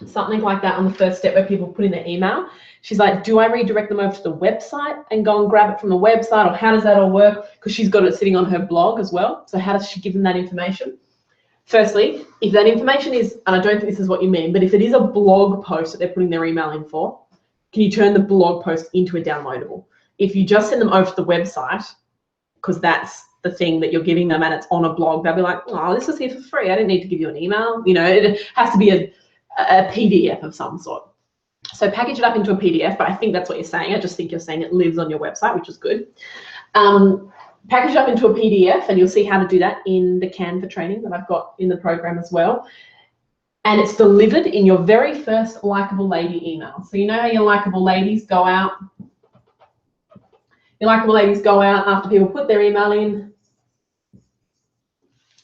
something like that on the first step where people put in their email. She's like, do I redirect them over to the website and go and grab it from the website, or how does that all work? Because she's got it sitting on her blog as well. So how does she give them that information? Firstly, if that information is, and I don't think this is what you mean, but if it is a blog post that they're putting their email in for, can you turn the blog post into a downloadable? If you just send them over to the website, because that's the thing that you're giving them and it's on a blog, they'll be like, oh, this was here for free. I didn't need to give you an email. You know, it has to be a PDF of some sort. So package it up into a PDF, but I think that's what you're saying. I just think you're saying it lives on your website, which is good. Package it up into a PDF, and you'll see how to do that in the Canva training that I've got in the program as well. And it's delivered in your very first Likeable Lady email. So you know how your Likeable Ladies go out? Your Likeable Ladies go out after people put their email in.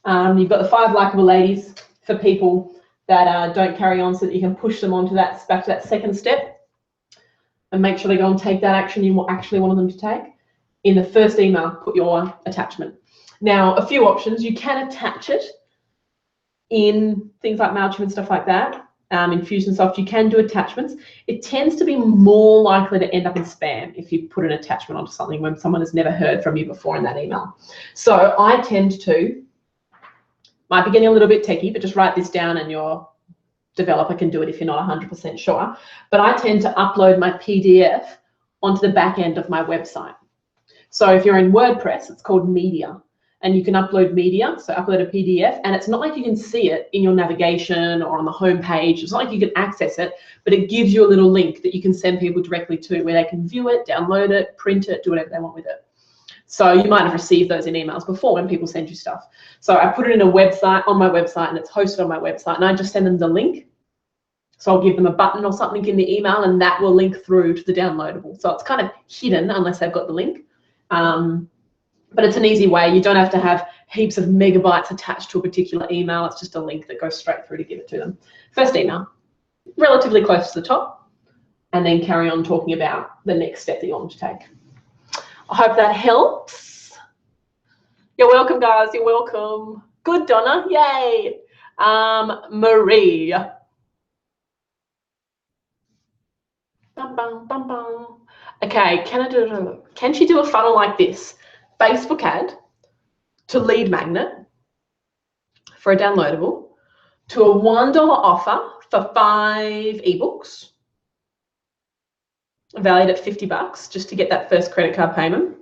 You've got the 5 Likeable Ladies for people that don't carry on, so that you can push them onto back to that second step and make sure they go and take that action you actually wanted them to take. In the first email, put your attachment. Now, a few options. You can attach it in things like MailChimp and stuff like that. Infusionsoft, you can do attachments. It tends to be more likely to end up in spam if you put an attachment onto something when someone has never heard from you before in that email. So I tend to, might be getting a little bit techie, but just write this down and your developer can do it if you're not 100% sure. But I tend to upload my PDF onto the back end of my website. So if you're in WordPress, it's called Media, and you can upload media, so upload a PDF, and it's not like you can see it in your navigation or on the home page. It's not like you can access it, but it gives you a little link that you can send people directly to where they can view it, download it, print it, do whatever they want with it. So you might have received those in emails before when people send you stuff. So I put it in a website, on my website, and it's hosted on my website, and I just send them the link. So I'll give them a button or something in the email, and that will link through to the downloadable. So it's kind of hidden unless they've got the link. But it's an easy way. You don't have to have heaps of megabytes attached to a particular email. It's just a link that goes straight through to give it to them. First email, relatively close to the top, and then carry on talking about the next step that you want to take. I hope that helps. You're welcome, guys. You're welcome. Good, Donna. Yay. Marie. Bum, bum, bum, bum. Okay, can she do a funnel like this? Facebook ad to lead magnet for a downloadable, to a $1 offer for 5 ebooks, valued at $50 just to get that first credit card payment,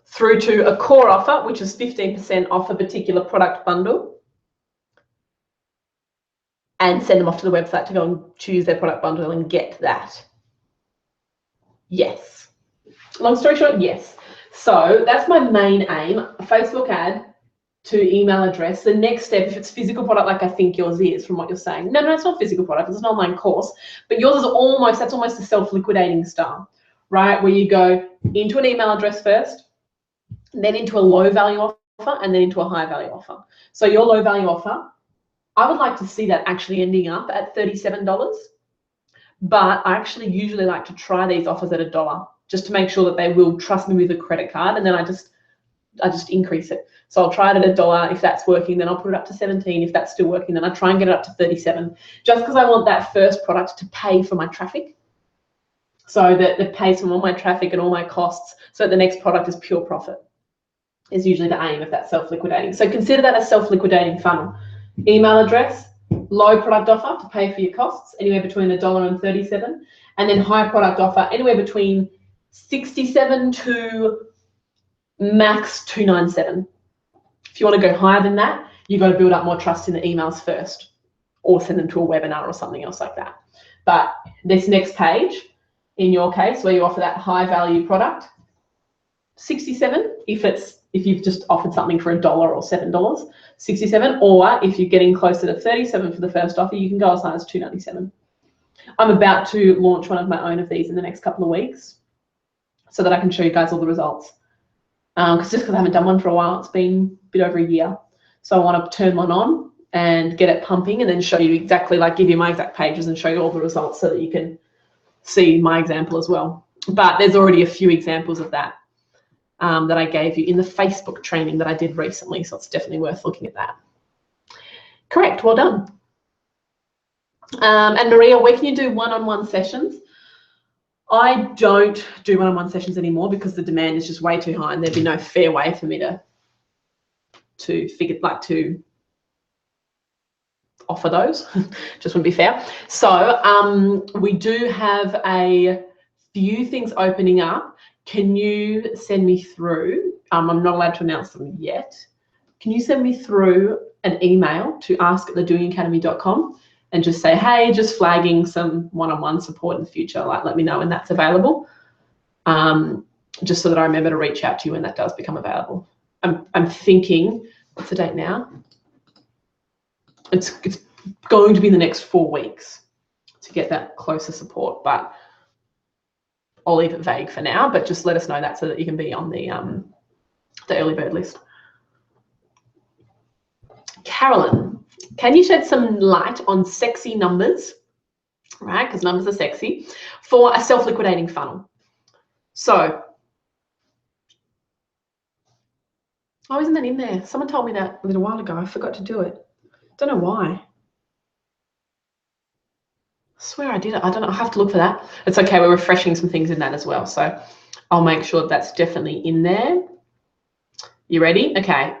through to a core offer, which is 15% off a particular product bundle, and send them off to the website to go and choose their product bundle and get that. Yes. Long story short, yes. So that's my main aim, a Facebook ad to email address. The next step, if it's physical product like I think yours is from what you're saying, no, it's not physical product, it's an online course, but yours is that's almost a self-liquidating style, right? Where you go into an email address first, then into a low value offer, and then into a high value offer. So your low value offer, I would like to see that actually ending up at $37, but I actually usually like to try these offers at $1. just to make sure that they will trust me with a credit card, and then I just increase it. So I'll try it at $1. If that's working, then I'll put it up to 17. If that's still working, then I try and get it up to 37, just because I want that first product to pay for my traffic, so that it pays for all my traffic and all my costs, so the next product is pure profit, is usually the aim of that self-liquidating. So consider that a self-liquidating funnel. Email address, low product offer to pay for your costs, anywhere between $1 and 37, and then high product offer, anywhere between 67 to max 297. If you want to go higher than that, you've got to build up more trust in the emails first, or send them to a webinar or something else like that. But this next page, in your case, where you offer that high value product, 67 if you've just offered something for $1 or $7, 67, or if you're getting closer to 37 for the first offer, you can go as high as 297. I'm about to launch one of my own of these in the next couple of weeks, so that I can show you guys all the results. Because I haven't done one for a while, it's been a bit over a year. So I want to turn one on and get it pumping, and then show you exactly, like give you my exact pages and show you all the results so that you can see my example as well. But there's already a few examples of that that I gave you in the Facebook training that I did recently. So it's definitely worth looking at that. Correct, well done. And Maria, where can you do one-on-one sessions? I don't do one-on-one sessions anymore because the demand is just way too high, and there'd be no fair way for me to offer those. Just wouldn't be fair. So we do have a few things opening up. Can you send me through? I'm not allowed to announce them yet. Can you send me through an email to ask@thedoingacademy.com? and just say, hey, just flagging some one-on-one support in the future, like let me know when that's available, just so that I remember to reach out to you when that does become available. I'm thinking, what's the date now? It's going to be the next 4 weeks to get that closer support, but I'll leave it vague for now, but just let us know that so that you can be on the early bird list. Carolyn, can you shed some light on sexy numbers, right? Because numbers are sexy, for a self-liquidating funnel. So, oh, isn't that in there? Someone told me that a little while ago. I forgot to do it. Don't know why. I swear I did it. I don't know. I have to look for that. It's okay. We're refreshing some things in that as well. So I'll make sure that's definitely in there. You ready? Okay.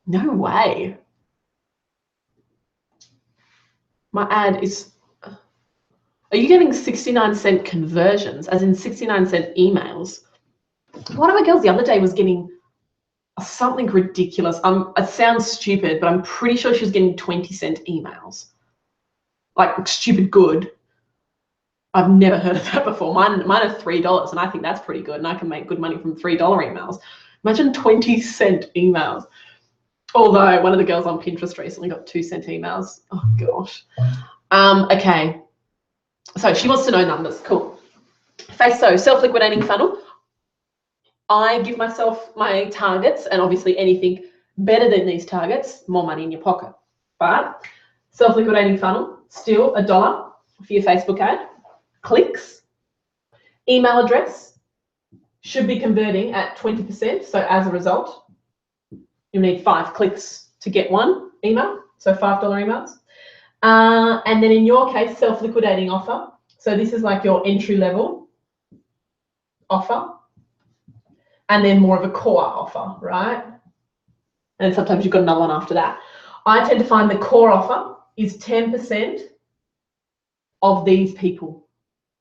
No way. My ad is, are you getting 69-cent conversions, as in 69-cent emails? One of my girls the other day was getting something ridiculous. It sounds stupid, but I'm pretty sure she was getting 20-cent emails. Like stupid good. I've never heard of that before. Mine are $3, and I think that's pretty good, and I can make good money from $3 emails. Imagine 20-cent emails. Although one of the girls on Pinterest recently got 2-cent emails. Oh gosh. Okay. So she wants to know numbers. Cool. So self-liquidating funnel. I give myself my targets, and obviously anything better than these targets, more money in your pocket. But self-liquidating funnel, still $1 for your Facebook ad. Clicks. Email address should be converting at 20%. So as a result, you need 5 clicks to get 1 email, so $5 emails. And then in your case, self-liquidating offer. So this is like your entry-level offer, and then more of a core offer, right? And sometimes you've got another one after that. I tend to find the core offer is 10% of these people,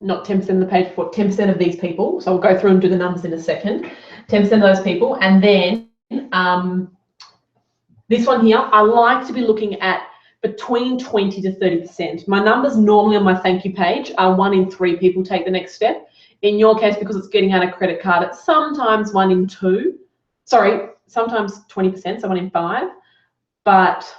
not 10% of the page before, 10% of these people. So I'll go through and do the numbers in a second. 10% of those people, and then this one here, I like to be looking at between 20 to 30%. My numbers normally on my thank you page are 1 in 3 people take the next step. In your case, because it's getting out a credit card, it's sometimes 1 in 2. Sorry, sometimes 20%, so 1 in 5. But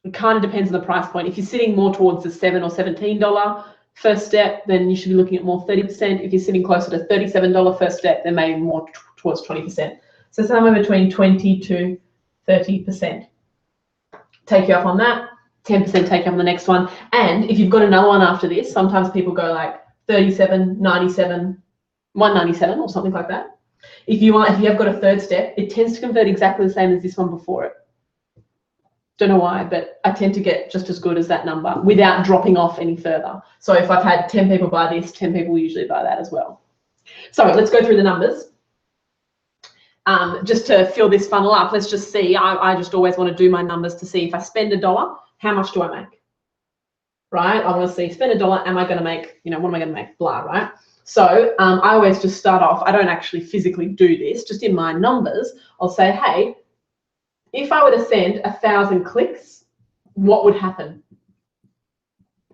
it kind of depends on the price point. If you're sitting more towards the $7 or $17 first step, then you should be looking at more 30%. If you're sitting closer to $37 first step, then maybe more towards 20%. So somewhere between 20 to 30%. Take you up on that. 10% take up on the next one. And if you've got another one after this, sometimes people go like 37, 97, 197 or something like that. If you have got a third step, it tends to convert exactly the same as this one before it. Don't know why, but I tend to get just as good as that number without dropping off any further. So if I've had 10 people buy this, 10 people usually buy that as well. So let's go through the numbers. Just to fill this funnel up, let's just see. I just always want to do my numbers to see if I spend $1, how much do I make? Right? I want to see, spend $1, am I going to make, what am I going to make? Blah, right? So I always just start off, I don't actually physically do this, just in my numbers, I'll say, hey, if I were to send 1,000 clicks, what would happen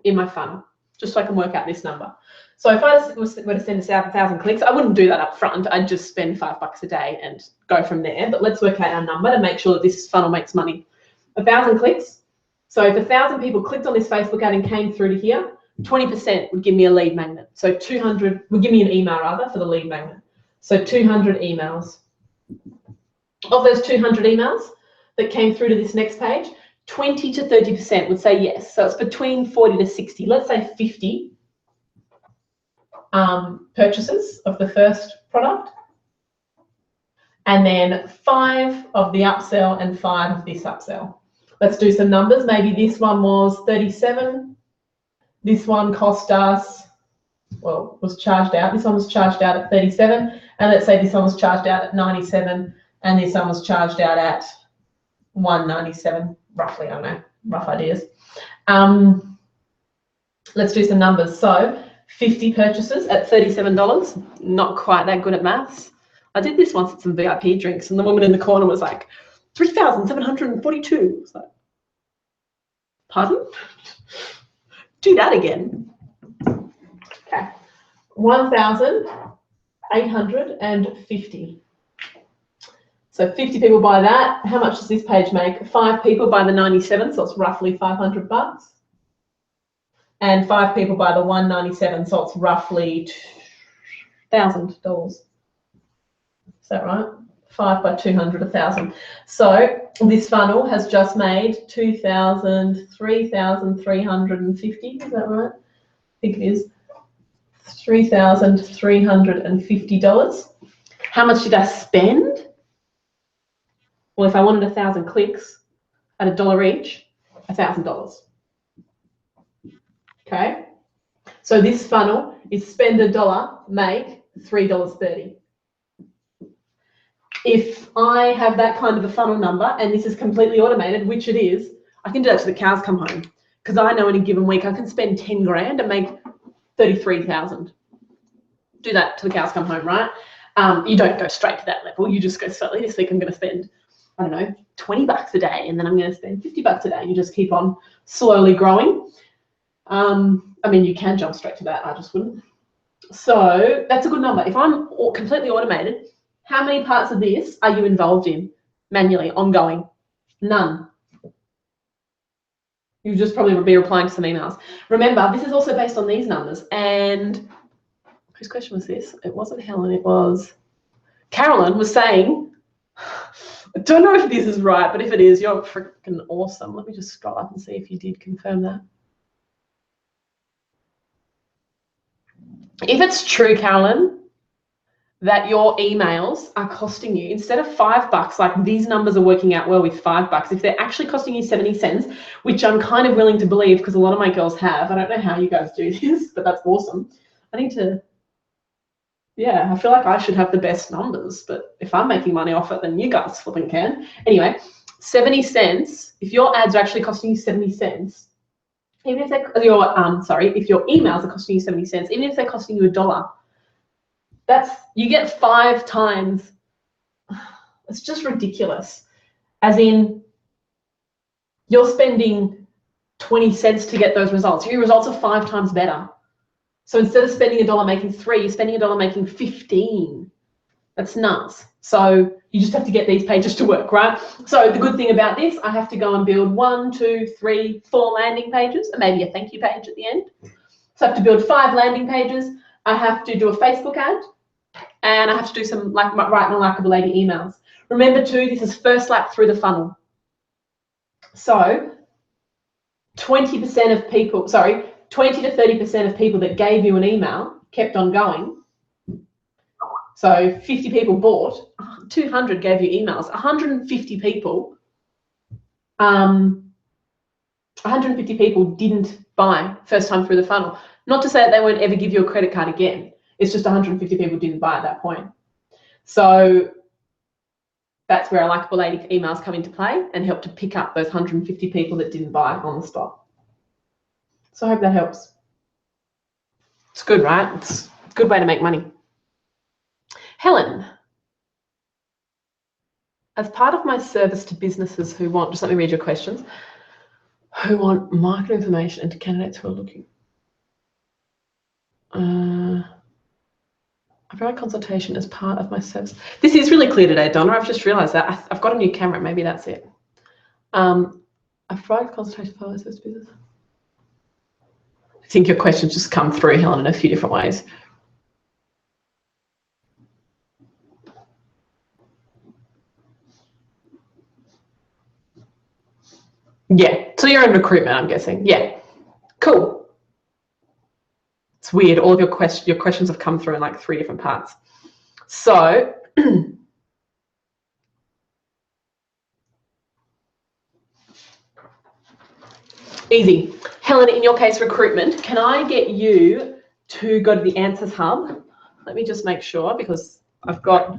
in my funnel? Just so I can work out this number. So if I were to send 1,000 clicks, I wouldn't do that up front. I'd just spend $5 a day and go from there. But let's work out our number to make sure that this funnel makes money. 1,000 clicks. So if 1,000 people clicked on this Facebook ad and came through to here, 20% would give me a lead magnet. So 200 would give me an email rather for the lead magnet. So 200 emails. Of those 200 emails that came through to this next page, 20 to 30% would say yes. So it's between 40 to 60. Let's say 50 purchases of the first product, and then 5 of the upsell and 5 of this upsell. Let's do some numbers. Maybe this one was 37. This one cost us, well, was charged out. This one was charged out at 37. And let's say this one was charged out at 97. And this one was charged out at 197, roughly, I don't know, rough ideas. Let's do some numbers. So 50 purchases at $37, not quite that good at maths. I did this once at some VIP drinks and the woman in the corner was like, 3,742. So, pardon? Do that again. Okay, 1,850. So 50 people buy that. How much does this page make? 5 people buy the 97, so it's roughly $500. And 5 people buy the 197, so it's roughly $1,000. Is that right? 5 by 200, 1,000. So this funnel has just made 3,350. Is that right? I think it is. $3,350. How much did I spend? Well, if I wanted 1,000 clicks at $1 each, $1,000. Okay. So this funnel is spend $1, make $3.30. If I have that kind of a funnel number and this is completely automated, which it is, I can do that till the cows come home. Because I know in a given week I can spend 10 grand and make 33,000. Do that till the cows come home, right? You don't go straight to that level. You just go slowly. This week I'm going to spend, I don't know, $20 a day, and then I'm going to spend $50 a day. You just keep on slowly growing. I mean, you can jump straight to that. I just wouldn't. So that's a good number. If I'm completely automated, how many parts of this are you involved in manually, ongoing? None. You just probably would be replying to some emails. Remember, this is also based on these numbers. And whose question was this? It wasn't Helen, it was Carolyn was saying, I don't know if this is right, but if it is, you're freaking awesome. Let me just scroll up and see if you did confirm that. If it's true, Carolyn, that your emails are costing you, instead of $5, like these numbers are working out well with $5, if they're actually costing you 70 cents, which I'm kind of willing to believe because a lot of my girls have. I don't know how you guys do this, but that's awesome. I need to, yeah, I feel like I should have the best numbers, but if I'm making money off it, then you guys flipping can. Anyway, 70 cents, if your ads are actually costing you 70 cents, even if they're, if your emails are costing you 70 cents, even if they're costing you $1, you get 5 times. It's just ridiculous. As in, you're spending 20 cents to get those results. Your results are 5 times better. So instead of spending $1 making 3, you're spending $1 making 15. That's nuts. So you just have to get these pages to work, right? So the good thing about this, I have to go and build 1, 2, 3, 4 landing pages, and maybe a thank you page at the end. So I have to build 5 landing pages. I have to do a Facebook ad, and I have to do some write my likable lady emails. Remember too, this is first lap through the funnel. So 20% of people, sorry, 20 to 30% of people that gave you an email kept on going. So 50 people bought, 200 gave you emails, 150 people, 150 people didn't buy first time through the funnel. Not to say that they won't ever give you a credit card again. It's just 150 people didn't buy at that point. So that's where a likable lady emails come into play and help to pick up those 150 people that didn't buy on the spot. So I hope that helps. It's good, right? It's a good way to make money. Helen, as part of my service to businesses who want, just let me read your questions, who want market information and to candidates who are looking. I provide consultation as part of my service. This is really clear today, Donna. I've just realised that. I've got a new camera. Maybe that's it. I provide consultation for my service to business. I think your questions just come through, Helen, in a few different ways. Yeah, so you're in recruitment, I'm guessing. Yeah, cool. It's weird. All of your questions have come through in like 3 different parts. So easy. Helen, in your case, recruitment, can I get you to go to the Answers Hub? Let me just make sure, because I've got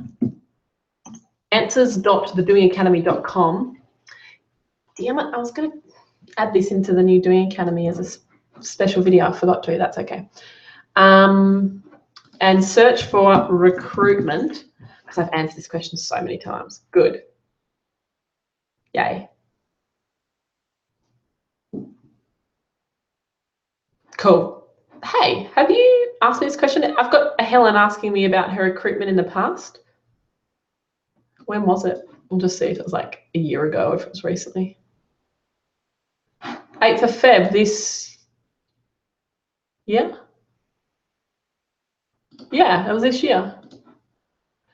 answers.thedoingacademy.com. Damn it, I was going to add this into the new Doing Academy as a special video. I forgot to, that's okay. And search for recruitment, because I've answered this question so many times. Good. Yay. Cool. Hey, have you asked me this question? I've got a Helen asking me about her recruitment in the past. When was it? We'll just see if it was like a year ago, if it was recently. 8th of Feb this year? Yeah, it was this year.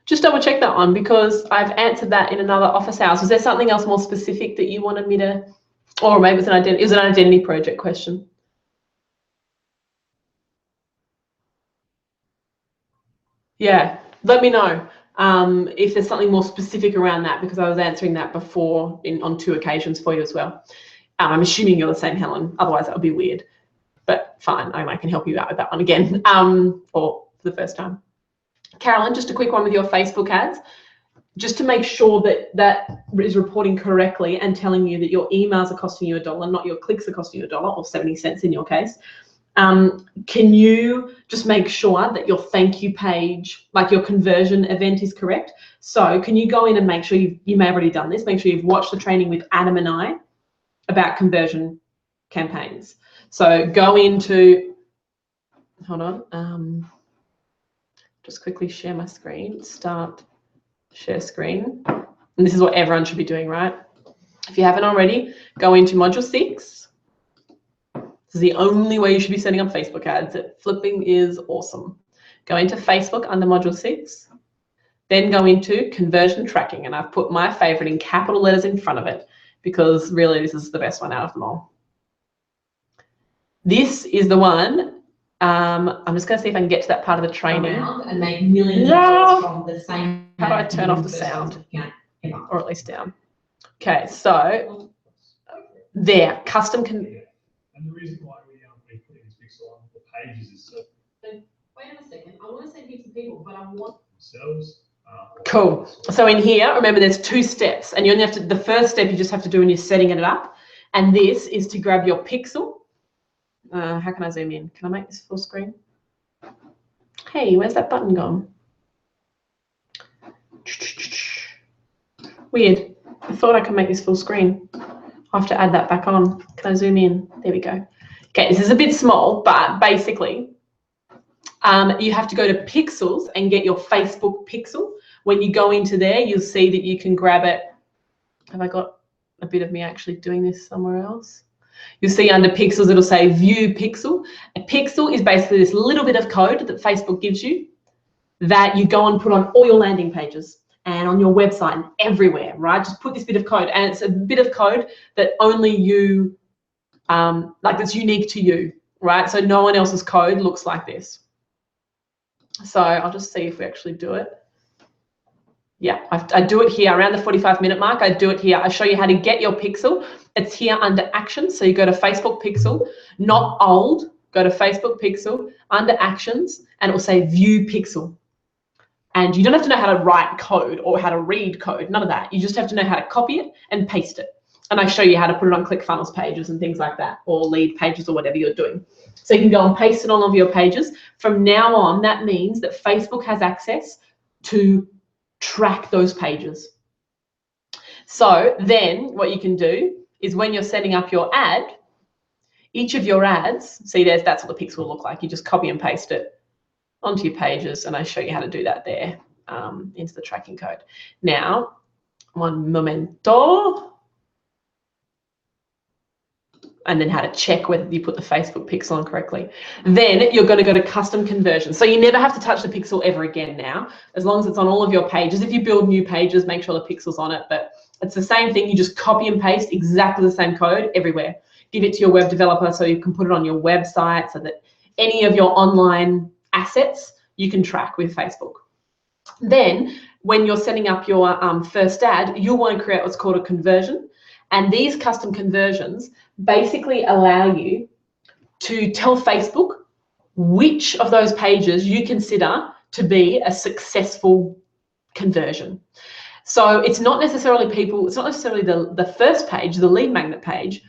Just double check that one, because I've answered that in another office hours. Was there something else more specific that you wanted me to, or maybe it was an identity project question? Yeah, let me know if there's something more specific around that, because I was answering that before on 2 occasions for you as well. I'm assuming you're the same Helen, otherwise that would be weird, but fine, I can help you out with that one again, or for the first time. Carolyn, just a quick one with your Facebook ads, just to make sure that that is reporting correctly and telling you that your emails are costing you $1, not your clicks are costing you $1 or 70 cents in your case. Can you just make sure that your thank you page, like your conversion event, is correct? So can you go in and make sure you may have already done this, make sure you've watched the training with Adam and I about conversion campaigns. So go into, hold on, just quickly share my screen, start share screen. And this is what everyone should be doing, right? If you haven't already, go into module 6. This is the only way you should be setting up Facebook ads. Flipping is awesome. Go into Facebook under module 6, then go into conversion tracking. And I've put my favorite in capital letters in front of it, because really this is the best one out of them all. This is the one. I'm just going to see if I can get to that part of the training. And make millions of dollars from the same. How do I turn off the sound? Or at least down. Okay, so there, custom can. And the reason why we putting this pixel on the pages is so. Wait a second, I want to send heaps of people, but I want themselves. Cool. So in here, remember there's 2 steps, and you only have to, the first step you just have to do when you're setting it up, and this is to grab your pixel. How can I zoom in? Can I make this full screen? Hey, where's that button gone? Weird. I thought I could make this full screen. I'll have to add that back on. Can I zoom in? There we go. Okay, this is a bit small, but basically you have to go to Pixels and get your Facebook pixel. When you go into there, you'll see that you can grab it. Have I got a bit of me actually doing this somewhere else? You'll see under Pixels, it'll say View Pixel. A pixel is basically this little bit of code that Facebook gives you that you go and put on all your landing pages and on your website and everywhere, right? Just put this bit of code, and it's a bit of code that only you like that's unique to you, right? So no one else's code looks like this. So I'll just see if we actually do it. Yeah, I do it here around the 45-minute mark. I do it here. I show you how to get your pixel. It's here under actions. So you go to Facebook pixel, not old, go to Facebook pixel, under actions, and it will say view pixel. And you don't have to know how to write code or how to read code, none of that. You just have to know how to copy it and paste it. And I show you how to put it on ClickFunnels pages and things like that, or lead pages or whatever you're doing. So you can go and paste it on all of your pages. From now on, that means that Facebook has access to track those pages. So then what you can do is when you're setting up your ad, each of your ads, see that's what the pixel will look like. You just copy and paste it onto your pages, and I show you how to do that there into the tracking code. Now, one momento. And then how to check whether you put the Facebook pixel on correctly. Then you're going to go to custom conversion. So you never have to touch the pixel ever again now, as long as it's on all of your pages. If you build new pages, make sure the pixel's on it, but it's the same thing. You just copy and paste exactly the same code everywhere. Give it to your web developer so you can put it on your website so that any of your online assets you can track with Facebook. Then when you're setting up your first ad, you'll want to create what's called a conversion. And these custom conversions basically allow you to tell Facebook which of those pages you consider to be a successful conversion. So it's not necessarily the first page, the lead magnet page,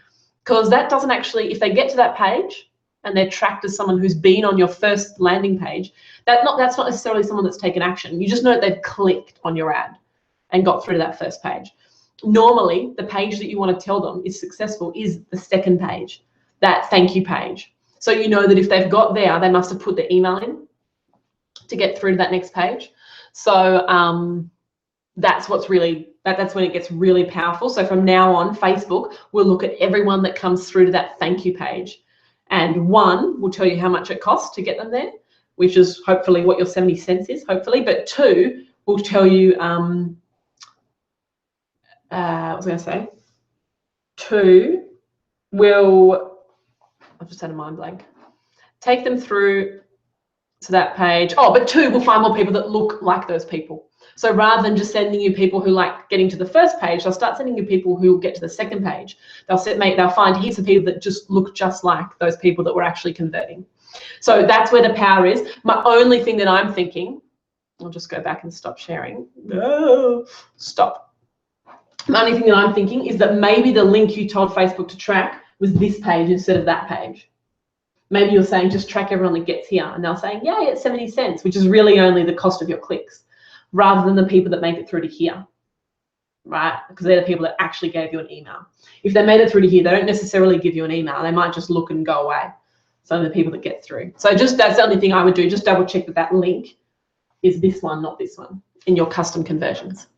because that doesn't actually, if they get to that page and they're tracked as someone who's been on your first landing page, that's not necessarily someone that's taken action. You just know that they've clicked on your ad and got through to that first page. Normally, the page that you want to tell them is successful is the second page, that thank you page. So you know that if they've got there, they must have put the email in to get through to that next page. So that's what's really, that's when it gets really powerful. So from now on, Facebook will look at everyone that comes through to that thank you page. And one, will tell you how much it costs to get them there, which is hopefully what your 70 cents is, hopefully. But two, will tell you, what was I going to say? Two will, I've just had a mind blank. Take them through to that page. Oh, but two will find more people that look like those people. So rather than just sending you people who like getting to the first page, they'll start sending you people who get to the second page. They'll find heaps of people that just look just like those people that we're actually converting. So that's where the power is. My only thing that I'm thinking, I'll just go back and stop sharing. No, stop. The only thing that I'm thinking is that maybe the link you told Facebook to track was this page instead of that page. Maybe you're saying just track everyone that gets here, and they're saying, yeah, it's 70 cents, which is really only the cost of your clicks, rather than the people that make it through to here, right? Because they're the people that actually gave you an email. If they made it through to here, they don't necessarily give you an email. They might just look and go away. So the people that get through. So just that's the only thing I would do. Just double check that that link is this one, not this one, in your custom conversions.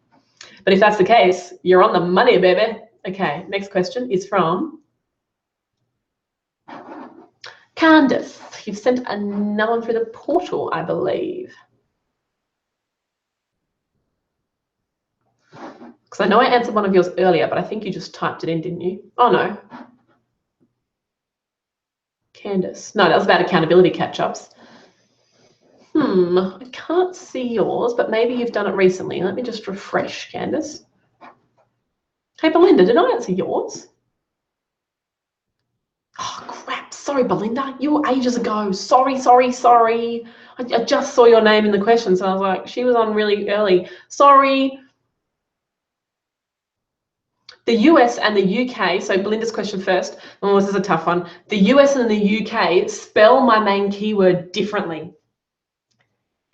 But if that's the case, you're on the money, baby. Okay, next question is from Candace. You've sent another one through the portal, I believe. Because I know I answered one of yours earlier, but I think you just typed it in, didn't you? Oh, no. Candace. No, that was about accountability catch-ups. I can't see yours, but maybe you've done it recently. Let me just refresh, Candace. Hey, Belinda, did I answer yours? Oh, crap. Sorry, Belinda. You were ages ago. Sorry. I just saw your name in the question, so I was like, she was on really early. Sorry. The US and the UK, so Belinda's question first. Oh, this is a tough one. The US and the UK spell my main keyword differently.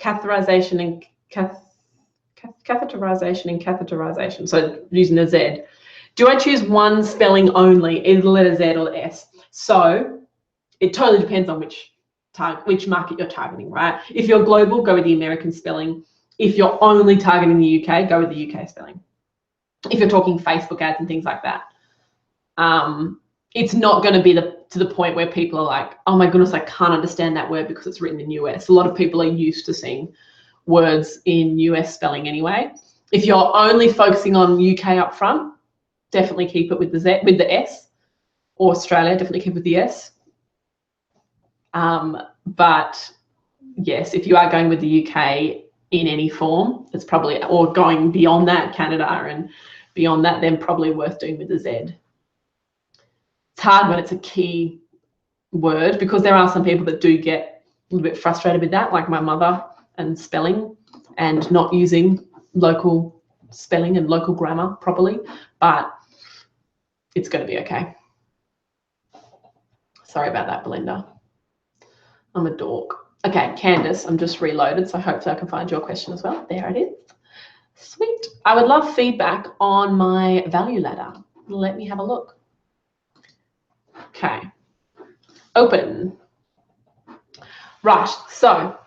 Catheterization and catheterization. So using the Z. Do I choose one spelling only, either the letter Z or the S? So it totally depends on which market you're targeting, right? If you're global, go with the American spelling. If you're only targeting the UK, go with the UK spelling. If you're talking Facebook ads and things like that, it's not going to be to the point where people are like, oh my goodness, I can't understand that word because it's written in US. A lot of people are used to seeing words in US spelling anyway. If you're only focusing on UK up front, definitely keep it with the Z, with the S. or Australia, definitely keep with the S. But yes, if you are going with the UK in any form, it's probably, or going beyond that, Canada and beyond that, then probably worth doing with the Z. It's hard when it's a key word, because there are some people that do get a little bit frustrated with that, like my mother, and spelling and not using local spelling and local grammar properly, but it's going to be okay. Sorry about that, Belinda. I'm a dork. Okay, Candace, I'm just reloaded, so hopefully I can find your question as well. There it is. Sweet. I would love feedback on my value ladder. Let me have a look. Okay. Open. Right, so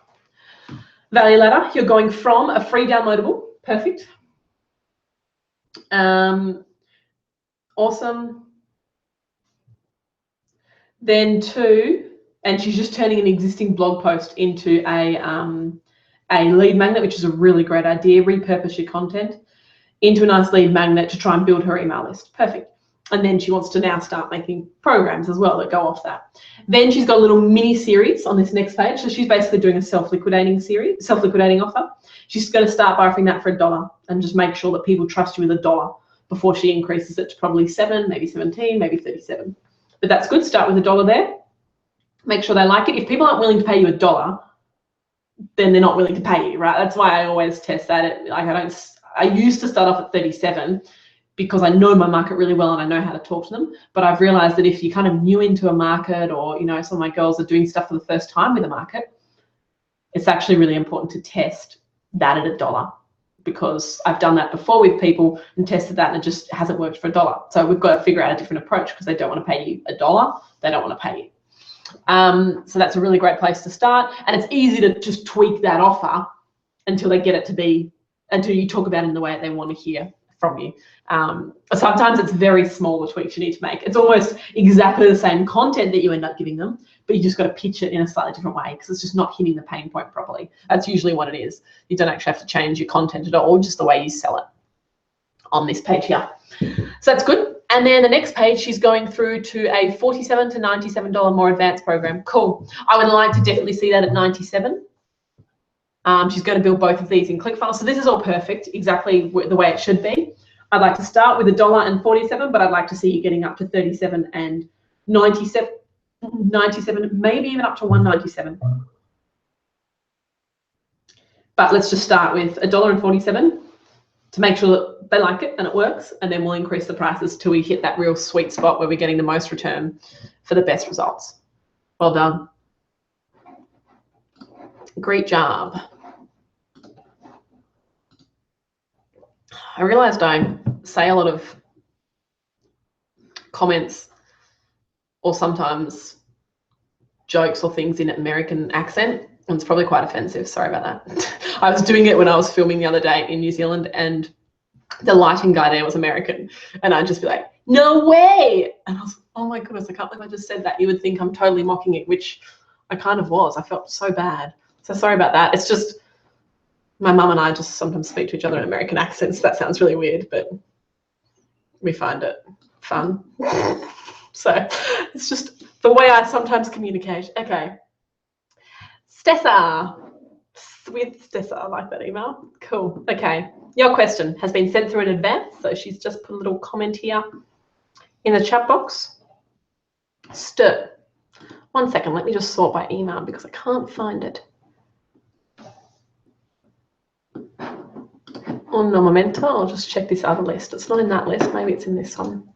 value ladder, you're going from a free downloadable. Perfect. Awesome. Then to, and she's just turning an existing blog post into a lead magnet, which is a really great idea. Repurpose your content into a nice lead magnet to try and build her email list. Perfect. And then she wants to now start making programs as well that go off that. Then she's got a little mini series on this next page. So she's basically doing a self-liquidating series, self-liquidating offer. She's going to start by offering that for $1 and just make sure that people trust you with $1 before she increases it to probably 7, maybe 17, maybe 37. But that's good. Start with $1 there. Make sure they like it. If people aren't willing to pay you $1, then they're not willing to pay you, right? That's why I always test that. I used to start off at 37 because I know my market really well and I know how to talk to them. But I've realized that if you're kind of new into a market, or, you know, some of my girls are doing stuff for the first time with a market, it's actually really important to test that at $1, because I've done that before with people and tested that and it just hasn't worked for $1. So we've got to figure out a different approach, because they don't want to pay you $1. They don't want to pay you. So that's a really great place to start. And it's easy to just tweak that offer until they get it to be, until you talk about it in the way that they want to hear from you. Sometimes it's very small, the tweaks you need to make. It's almost exactly the same content that you end up giving them, but you just got to pitch it in a slightly different way, because it's just not hitting the pain point properly. That's usually what it is. You don't actually have to change your content at all, just the way you sell it on this page here. So that's good. And then the next page, she's going through to a $47 to $97 more advanced program. Cool. I would like to definitely see that at 97. She's going to build both of these in ClickFunnels. So this is all perfect, exactly the way it should be. I'd like to start with $1 and 47, but I'd like to see you getting up to 37 and 97, maybe even up to 197. But let's just start with $1 and 47 to make sure that they like it and it works, and then we'll increase the prices till we hit that real sweet spot where we're getting the most return for the best results. Well done. Great job. I realized I say a lot of comments or sometimes jokes or things in American accent, and it's probably quite offensive. Sorry about that. I was doing it when I was filming the other day in New Zealand, and the lighting guy there was American, and I'd just be like, no way. And I was, oh my goodness, I can't believe I just said that. You would think I'm totally mocking it, which I kind of was. I felt so bad. So sorry about that. It's just my mum and I just sometimes speak to each other in American accents. That sounds really weird, but we find it fun. So it's just the way I sometimes communicate. Okay. Stessa. With Stessa, I like that email. Cool. Okay. Your question has been sent through in advance. So she's just put a little comment here in the chat box. One second. Let me just sort by email because I can't find it. Un momento. I'll just check this other list. It's not in that list. Maybe it's in this one.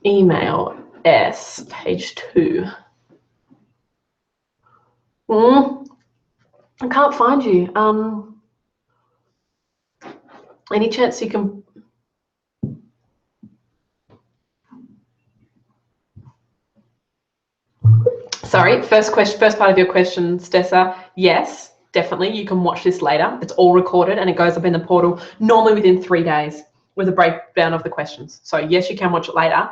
Email S, page 2. I can't find you. Any chance you can? Sorry, first part of your question, Stessa. Yes, definitely. You can watch this later. It's all recorded and it goes up in the portal normally within 3 days with a breakdown of the questions. So yes, you can watch it later,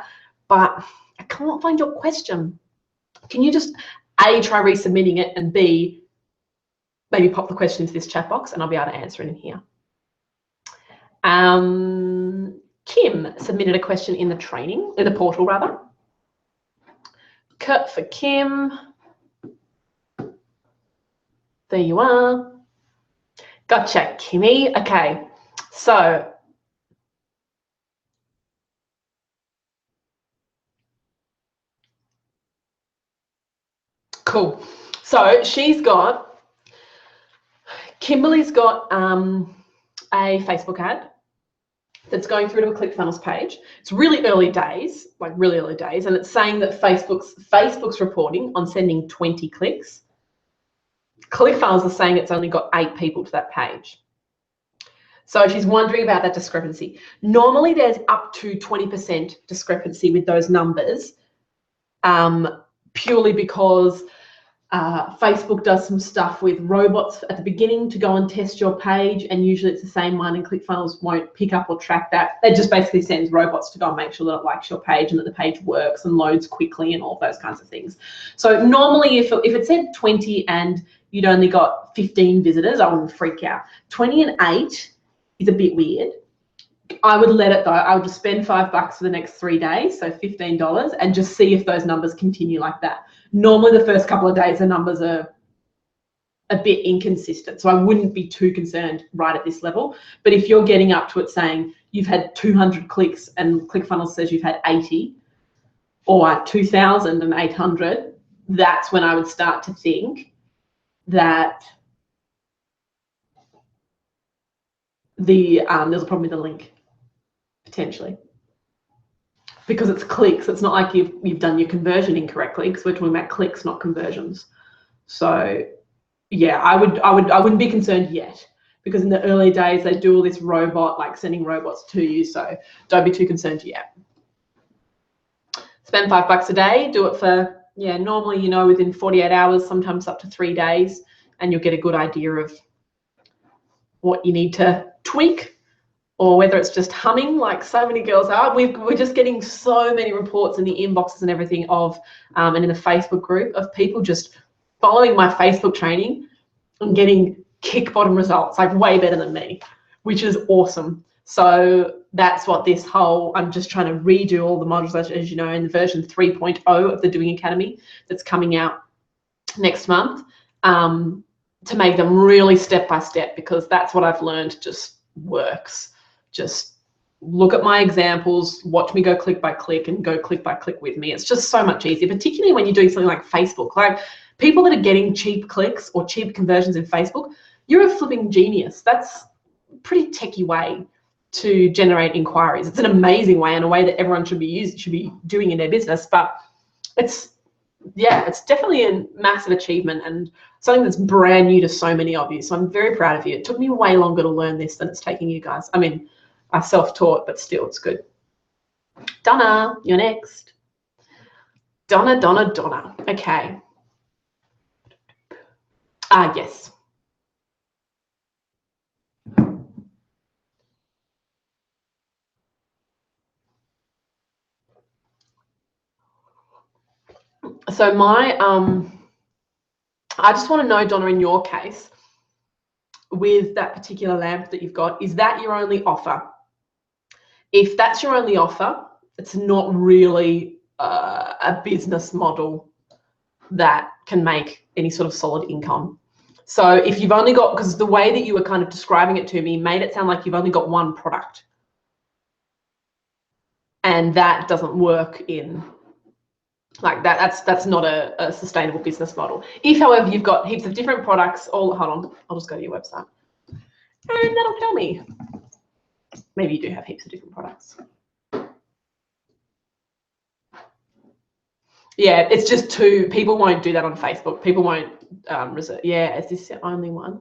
but I can't find your question. Can you just A, try resubmitting it, and B, maybe pop the question into this chat box and I'll be able to answer it in here. Kim submitted a question in the portal rather. Kurt for Kim. There you are. Gotcha, Kimmy. Okay, so cool. So Kimberly's got a Facebook ad that's going through to a ClickFunnels page. It's really early days, like really early days, and it's saying that Facebook's reporting on sending 20 clicks. ClickFunnels is saying it's only got 8 people to that page. So she's wondering about that discrepancy. Normally there's up to 20% discrepancy with those numbers, purely because Facebook does some stuff with robots at the beginning to go and test your page, and usually it's the same one, and ClickFunnels won't pick up or track that. It just basically sends robots to go and make sure that it likes your page and that the page works and loads quickly and all those kinds of things. So normally if it said 20 and you'd only got 15 visitors, I wouldn't freak out. 20 and 8 is a bit weird. I would let it though. I would just spend $5 for the next 3 days, so $15, and just see if those numbers continue like that. Normally the first couple of days the numbers are a bit inconsistent, so I wouldn't be too concerned right at this level. But if you're getting up to it saying you've had 200 clicks and ClickFunnels says you've had 80 or 2,800, that's when I would start to think that there's a problem with the link, potentially. Because it's clicks, it's not like you've done your conversion incorrectly, because we're talking about clicks, not conversions. So yeah, I wouldn't be concerned yet, because in the early days they do all this robot, like sending robots to you, so don't be too concerned yet. Spend $5 a day, do it for, yeah, normally, you know, within 48 hours, sometimes up to 3 days, and you'll get a good idea of what you need to tweak, or whether it's just humming like so many girls are. We're just getting so many reports in the inboxes and everything of, and in the Facebook group, of people just following my Facebook training and getting kick bottom results, like way better than me, which is awesome. So that's what this whole, I'm just trying to redo all the modules, as you know, in the version 3.0 of the Doing Academy that's coming out next month, to make them really step by step, because that's what I've learned just works. Just look at my examples, watch me go click by click, and go click by click with me. It's just so much easier, particularly when you're doing something like Facebook. Like, people that are getting cheap clicks or cheap conversions in Facebook, you're a flipping genius. That's a pretty techie way to generate inquiries. It's an amazing way, and a way that everyone should be doing in their business. But it's definitely a massive achievement and something that's brand new to so many of you. So I'm very proud of you. It took me way longer to learn this than it's taking you guys. I mean, I self-taught, but still, it's good. Donna, you're next. Donna. Okay. Yes. So I just want to know, Donna, in your case, with that particular lamp that you've got, is that your only offer? If that's your only offer, it's not really a business model that can make any sort of solid income. So if you've only got, because the way that you were kind of describing it to me made it sound like you've only got one product, and that doesn't work in like that. That's not a sustainable business model. If, however, you've got heaps of different products, hold on, I'll just go to your website and that'll tell me. Maybe you do have heaps of different products. Yeah, it's just two. People won't do that on Facebook. People won't reserve. Yeah, is this the only one?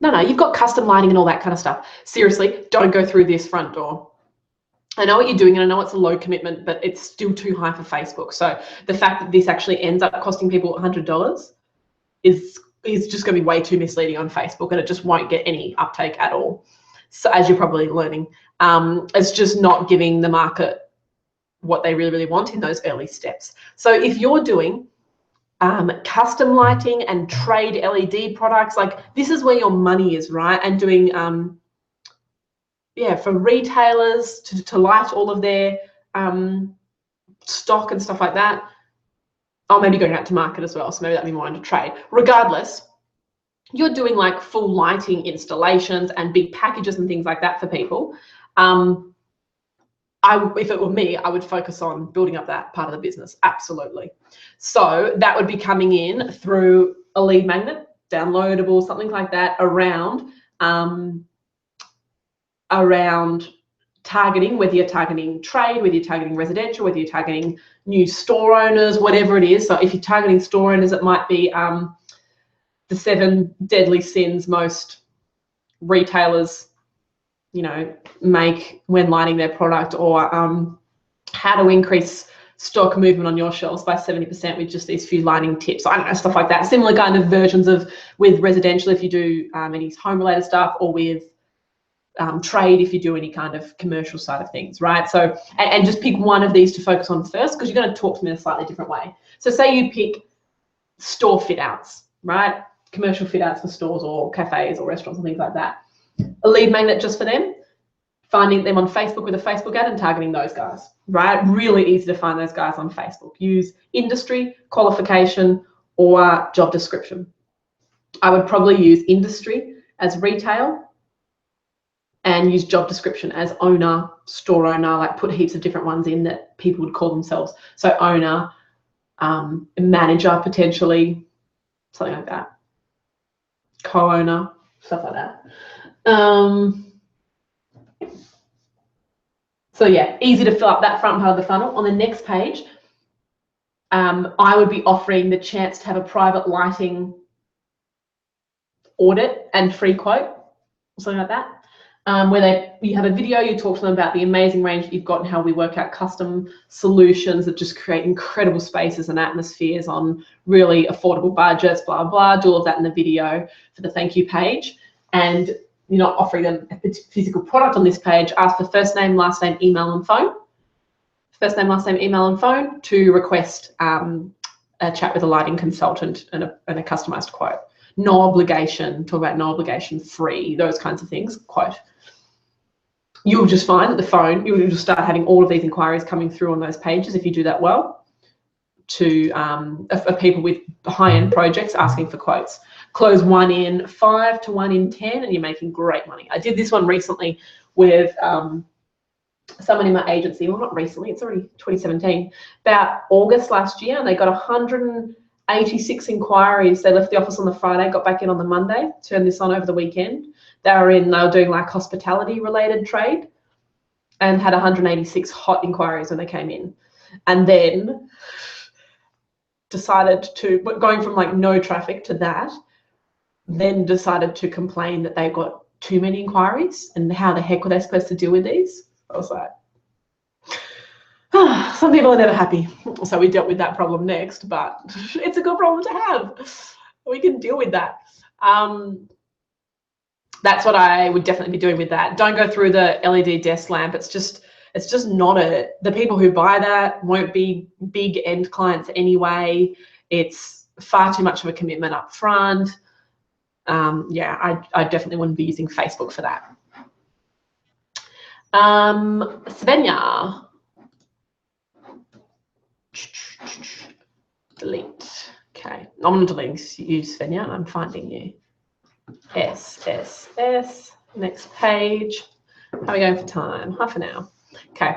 No, you've got custom lighting and all that kind of stuff. Seriously, don't go through this front door. I know what you're doing, and I know it's a low commitment, but it's still too high for Facebook. So the fact that this actually ends up costing people $100 is just going to be way too misleading on Facebook, and it just won't get any uptake at all. So as you're probably learning, it's just not giving the market what they really, really want in those early steps. So if you're doing custom lighting and trade LED products, like this is where your money is, right? And doing for retailers to light all of their stock and stuff like that. Or maybe going out to market as well, so maybe that'd be more under trade. Regardless, you're doing like full lighting installations and big packages and things like that for people. If it were me, I would focus on building up that part of the business, absolutely. So that would be coming in through a lead magnet, downloadable, something like that, around targeting, whether you're targeting trade, whether you're targeting residential, whether you're targeting new store owners, whatever it is. So if you're targeting store owners, it might be the 7 deadly sins most retailers, make when lighting their product, or how to increase stock movement on your shelves by 70% with just these few lighting tips. I don't know, stuff like that. Similar kind of versions of with residential if you do any home related stuff, or with trade if you do any kind of commercial side of things, right? So, and just pick one of these to focus on first, because you're going to talk to them in a slightly different way. So say you pick store fit outs, right? Commercial fit outs for stores or cafes or restaurants and things like that. A lead magnet just for them, finding them on Facebook with a Facebook ad and targeting those guys, right? Really easy to find those guys on Facebook. Use industry, qualification, or job description. I would probably use industry as retail and use job description as owner, store owner, like put heaps of different ones in that people would call themselves. So owner, manager potentially, something like that. Co-owner, stuff like that. So yeah, easy to fill up that front part of the funnel. On the next page, I would be offering the chance to have a private lighting audit and free quote, something like that. Where you have a video, you talk to them about the amazing range that you've got and how we work out custom solutions that just create incredible spaces and atmospheres on really affordable budgets, blah, blah, do all of that in the video for the thank you page. And you're not offering them a physical product on this page. Ask for first name, last name, email, and phone. First name, last name, email, and phone to request a chat with a lighting consultant and a customized quote. No obligation, talk about no obligation, free, those kinds of things, quote. You'll just find that the phone, you'll just start having all of these inquiries coming through on those pages if you do that well, to of people with high-end projects asking for quotes. Close 1 in 5 to 1 in 10 and you're making great money. I did this one recently with someone in my agency, well, not recently, it's already 2017, about August last year, and they got 186 inquiries. They left the office on the Friday, got back in on the Monday, turned this on over the weekend. They were doing like hospitality related trade and had 186 hot inquiries when they came in. And then decided to, going from like no traffic to that, then decided to complain that they got too many inquiries and how the heck were they supposed to deal with these? I was like, some people are never happy. So we dealt with that problem next, but it's a good problem to have. We can deal with that. That's what I would definitely be doing with that. Don't go through the LED desk lamp. It's just not the people who buy that won't be big end clients anyway. It's far too much of a commitment up front. Yeah, I definitely wouldn't be using Facebook for that. Svenja. Delete. Okay, I'm not deleting you, Svenja, and I'm finding you. S. Next page. How are we going for time? Half an hour. Okay.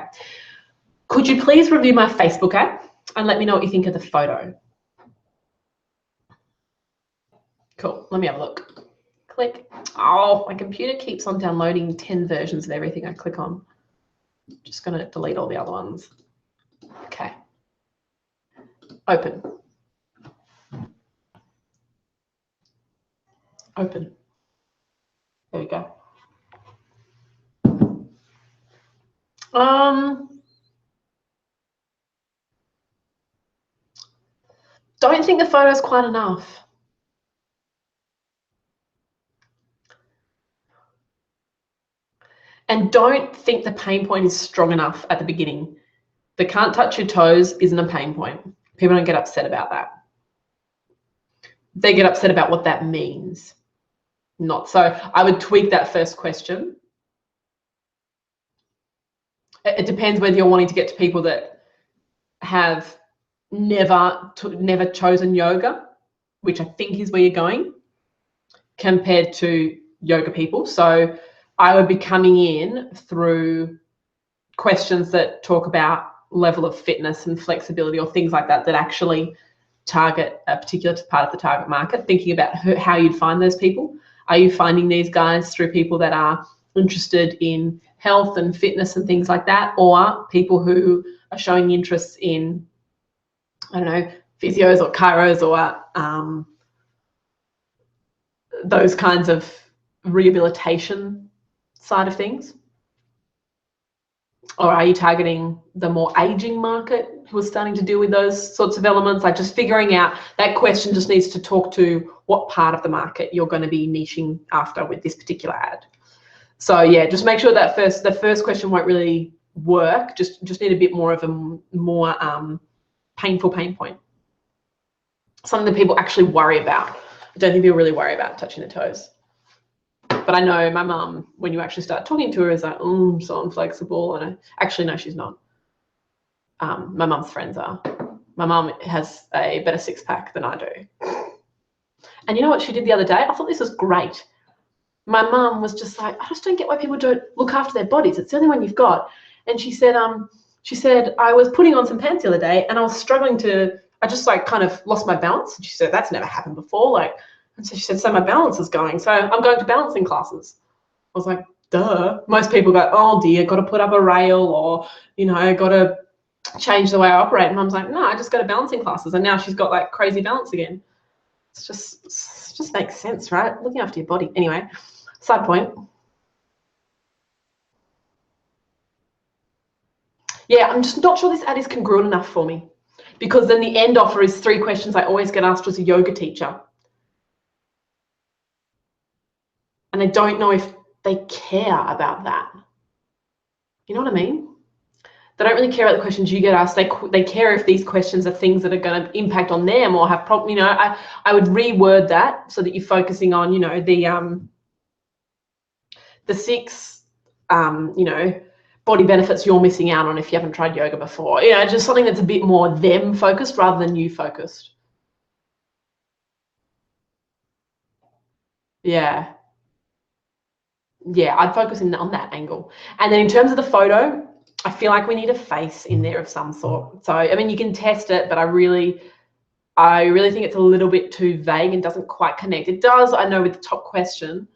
Could you please review my Facebook ad and let me know what you think of the photo? Cool. Let me have a look. Click. Oh, my computer keeps on downloading 10 versions of everything I click on. Just going to delete all the other ones. Okay. Open. Open. There we go. Don't think the photo is quite enough. And don't think the pain point is strong enough at the beginning. The can't touch your toes isn't a pain point. People don't get upset about that. They get upset about what that means. Not so. I would tweak that first question It depends whether you're wanting to get to people that have never chosen yoga, which I think is where you're going, compared to yoga people. So I would be coming in through questions that talk about level of fitness and flexibility or things like that, that actually target a particular part of the target market, thinking about how you'd find those people. Are you finding these guys through people that are interested in health and fitness and things like that, or people who are showing interests in, I don't know, physios or chiros or those kinds of rehabilitation side of things? Or are you targeting the more aging market who are starting to deal with those sorts of elements? Like, just figuring out, that question just needs to talk to what part of the market you're going to be niching after with this particular ad. So yeah, just make sure that the first question won't really work. Just need a bit more of a more painful pain point. Something that people actually worry about. I don't think people really worry about touching the toes. But I know my mum, when you actually start talking to her, is like, oh, I'm so inflexible. And actually, no, she's not. My mum's friends are. My mum has a better six-pack than I do. And you know what she did the other day? I thought this was great. My mum was just like, I just don't get why people don't look after their bodies. It's the only one you've got. And she said, I was putting on some pants the other day and I was struggling to, I just like kind of lost my balance. And she said, that's never happened before. Like, and so she said, so my balance is going. So I'm going to balancing classes. I was like, duh. Most people go, oh dear, got to put up a rail, or, you know, got to change the way I operate. And Mum's like, no, I just go to balancing classes. And now she's got like crazy balance again. It just makes sense, right? Looking after your body. Anyway, side point. Yeah, I'm just not sure this ad is congruent enough for me, because then the end offer is 3 questions I always get asked as a yoga teacher. And I don't know if they care about that. You know what I mean? They don't really care about the questions you get asked. They care if these questions are things that are going to impact on them or have problem. You know, I would reword that so that you're focusing on, you know, the 6, you know, body benefits you're missing out on if you haven't tried yoga before. You know, just something that's a bit more them focused rather than you focused. Yeah. Yeah, I'd focus on that angle. And then in terms of the photo, I feel like we need a face in there of some sort. So, I mean, you can test it, but I really think it's a little bit too vague and doesn't quite connect. It does, I know, with the top question,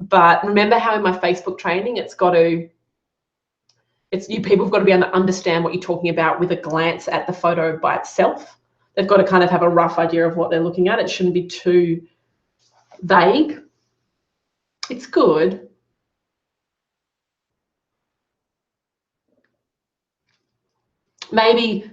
but remember how in my Facebook training, people have got to be able to understand what you're talking about with a glance at the photo by itself. They've got to kind of have a rough idea of what they're looking at. It shouldn't be too vague. It's good. Maybe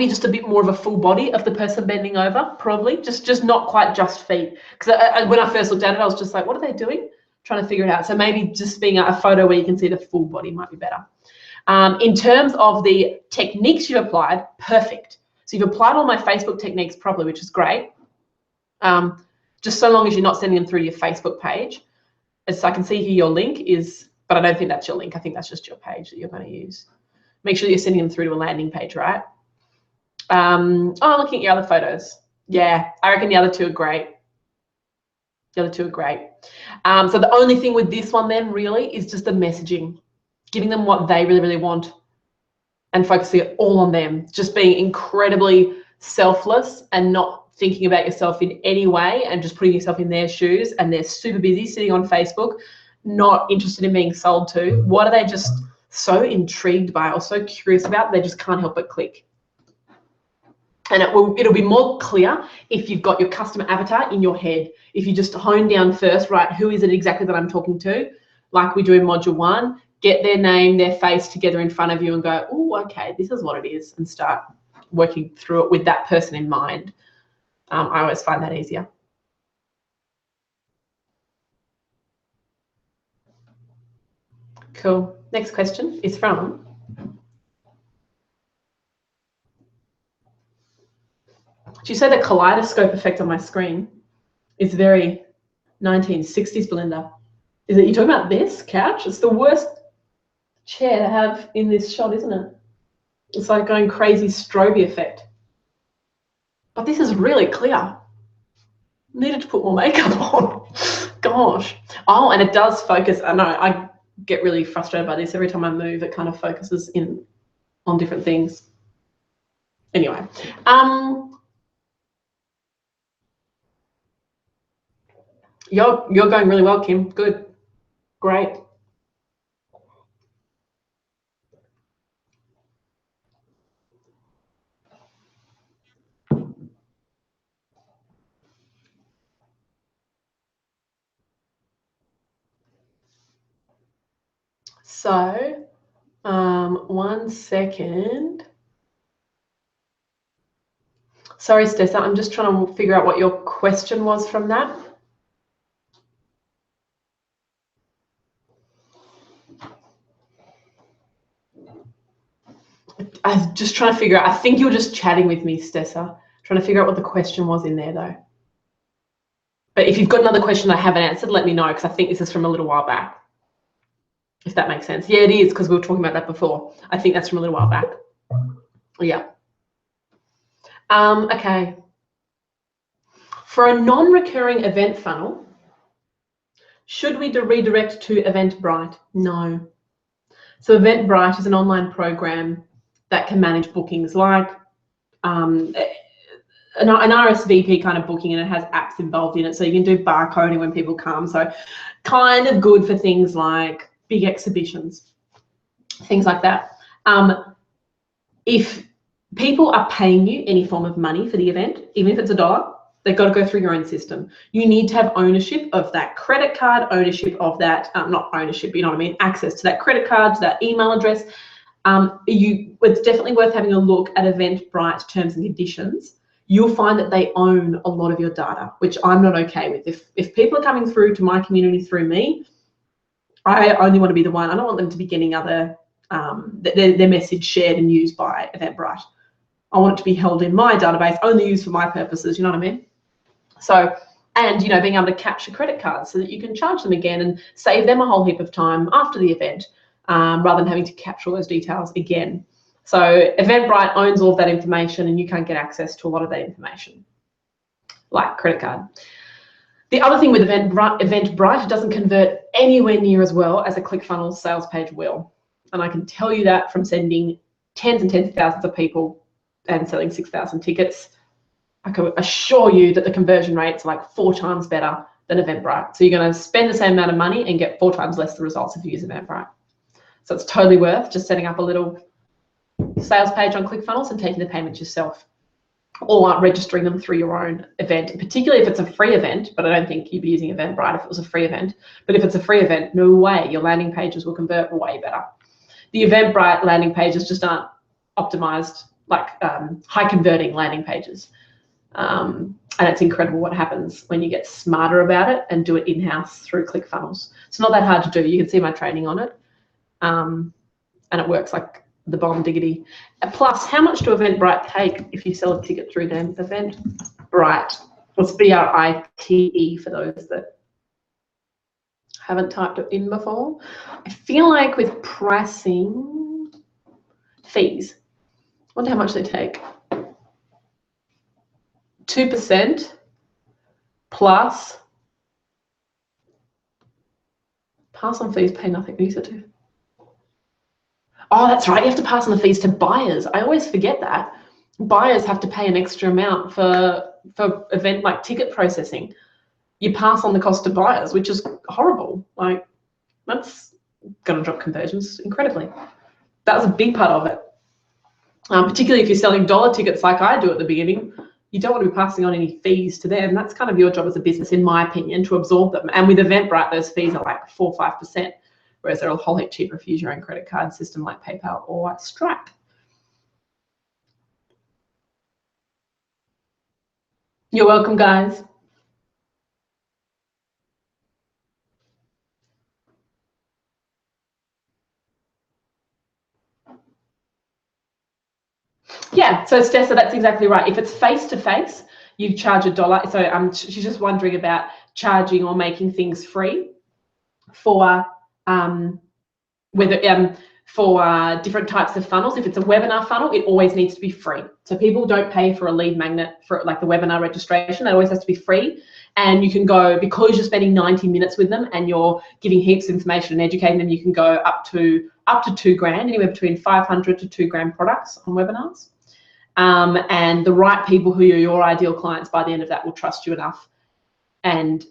just a bit more of a full body of the person bending over, probably. Just not quite just feet. Because when I first looked at it, I was just like, what are they doing? Trying to figure it out. So maybe just being a photo where you can see the full body might be better. In terms of the techniques you've applied, perfect. So you've applied all my Facebook techniques properly, which is great. Just so long as you're not sending them through your Facebook page. As I can see here, your link is, but I don't think that's your link. I think that's just your page that you're going to use. Make sure that you're sending them through to a landing page, right? Oh, looking at your other photos. Yeah, I reckon the other 2 are great. The other 2 are great. So the only thing with this one then really is just the messaging, giving them what they really, really want and focusing it all on them. Just being incredibly selfless and not thinking about yourself in any way and just putting yourself in their shoes, and they're super busy sitting on Facebook, not interested in being sold to. What are they just so intrigued by or so curious about? They just can't help but click. And it'll be more clear if you've got your customer avatar in your head. If you just hone down first, right, who is it exactly that I'm talking to? Like we do in module 1, get their name, their face together in front of you and go, oh, okay, this is what it is, and start working through it with that person in mind. I always find that easier. Cool. Next question is from do you say the kaleidoscope effect on my screen is very 1960s, Belinda? Is it you talking about this couch? It's the worst. chair to have in this shot, isn't it? It's like going crazy strobe effect. But this is really clear. Needed to put more makeup on. Gosh. Oh, and it does focus. I know I get really frustrated by this. Every time I move, it kind of focuses in on different things. Anyway, you're going really well, Kim. Good. Great. So, 1 second. Sorry, Stessa, I'm just trying to figure out what your question was from that. I'm just trying to figure out, I think you're just chatting with me, Stessa, trying to figure out what the question was in there though. But if you've got another question I haven't answered, let me know, because I think this is from a little while back, if that makes sense. Yeah, it is, because we were talking about that before. I think that's from a little while back. Yeah. Okay. For a non-recurring event funnel, should we redirect to Eventbrite? No. So Eventbrite is an online program that can manage bookings like an RSVP kind of booking, and it has apps involved in it. So you can do barcoding when people come. So kind of good for things like big exhibitions, things like that. If people are paying you any form of money for the event, even if it's $1, they've got to go through your own system. You need to have ownership of that credit card, ownership of that, not ownership, you know what I mean, access to that credit card, to that email address. It's definitely worth having a look at Eventbrite terms and conditions. You'll find that they own a lot of your data, which I'm not okay with. If people are coming through to my community through me, I only want to be the one. I don't want them to be getting other, their message shared and used by Eventbrite. I want it to be held in my database, only used for my purposes, you know what I mean? So, and you know, being able to capture credit cards so that you can charge them again and save them a whole heap of time after the event, rather than having to capture all those details again. So Eventbrite owns all of that information, and you can't get access to a lot of that information, like credit card. The other thing with Eventbrite, it doesn't convert anywhere near as well as a ClickFunnels sales page will. And I can tell you that from sending tens and tens of thousands of people and selling 6,000 tickets. I can assure you that the conversion rates are like 4 times better than Eventbrite. So you're going to spend the same amount of money and get 4 times less the results if you use Eventbrite. So it's totally worth just setting up a little sales page on ClickFunnels and taking the payments yourself, or registering them through your own event, particularly if it's a free event. But I don't think you'd be using Eventbrite if it was a free event. But if it's a free event, no way, your landing pages will convert way better. The Eventbrite landing pages just aren't optimized, like high converting landing pages. And it's incredible what happens when you get smarter about it and do it in-house through ClickFunnels. It's not that hard to do. You can see my training on it. And it works like the bomb diggity. Plus, how much do Eventbrite take if you sell a ticket through them? Eventbrite. It's B-R-I-T-E for those that haven't typed it in before. I feel like with pricing fees, I wonder how much they take. 2% plus pass on fees, pay nothing. Use it too. Oh, that's right. You have to pass on the fees to buyers. I always forget that. Buyers have to pay an extra amount for event like ticket processing. You pass on the cost to buyers, which is horrible. Like, that's going to drop conversions incredibly. That was a big part of it. Particularly if you're selling dollar tickets like I do at the beginning, you don't want to be passing on any fees to them. That's kind of your job as a business, in my opinion, to absorb them. And with Eventbrite, those fees are like 4 or 5%, whereas they're a whole heap cheaper if you use your own credit card system like PayPal or Stripe. You're welcome, guys. Yeah, so Stessa, that's exactly right. If it's face-to-face, you charge $1. So she's just wondering about charging or making things free for whether for different types of funnels. If it's a webinar funnel, it always needs to be free. So people don't pay for a lead magnet for like the webinar registration. It always has to be free. And you can go, because you're spending 90 minutes with them and you're giving heaps of information and educating them, you can go up to $2,000, anywhere between 500 to $2,000 products on webinars. And the right people who are your ideal clients by the end of that will trust you enough and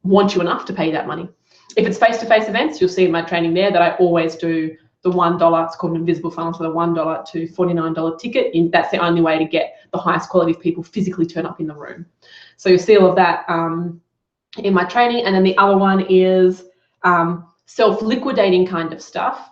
want you enough to pay that money. If it's face-to-face events, you'll see in my training there that I always do the $1, it's called an invisible funnel, so the $1 to $49 ticket. And that's the only way to get the highest quality of people physically turn up in the room. So you'll see all of that in my training. And then the other one is self-liquidating kind of stuff,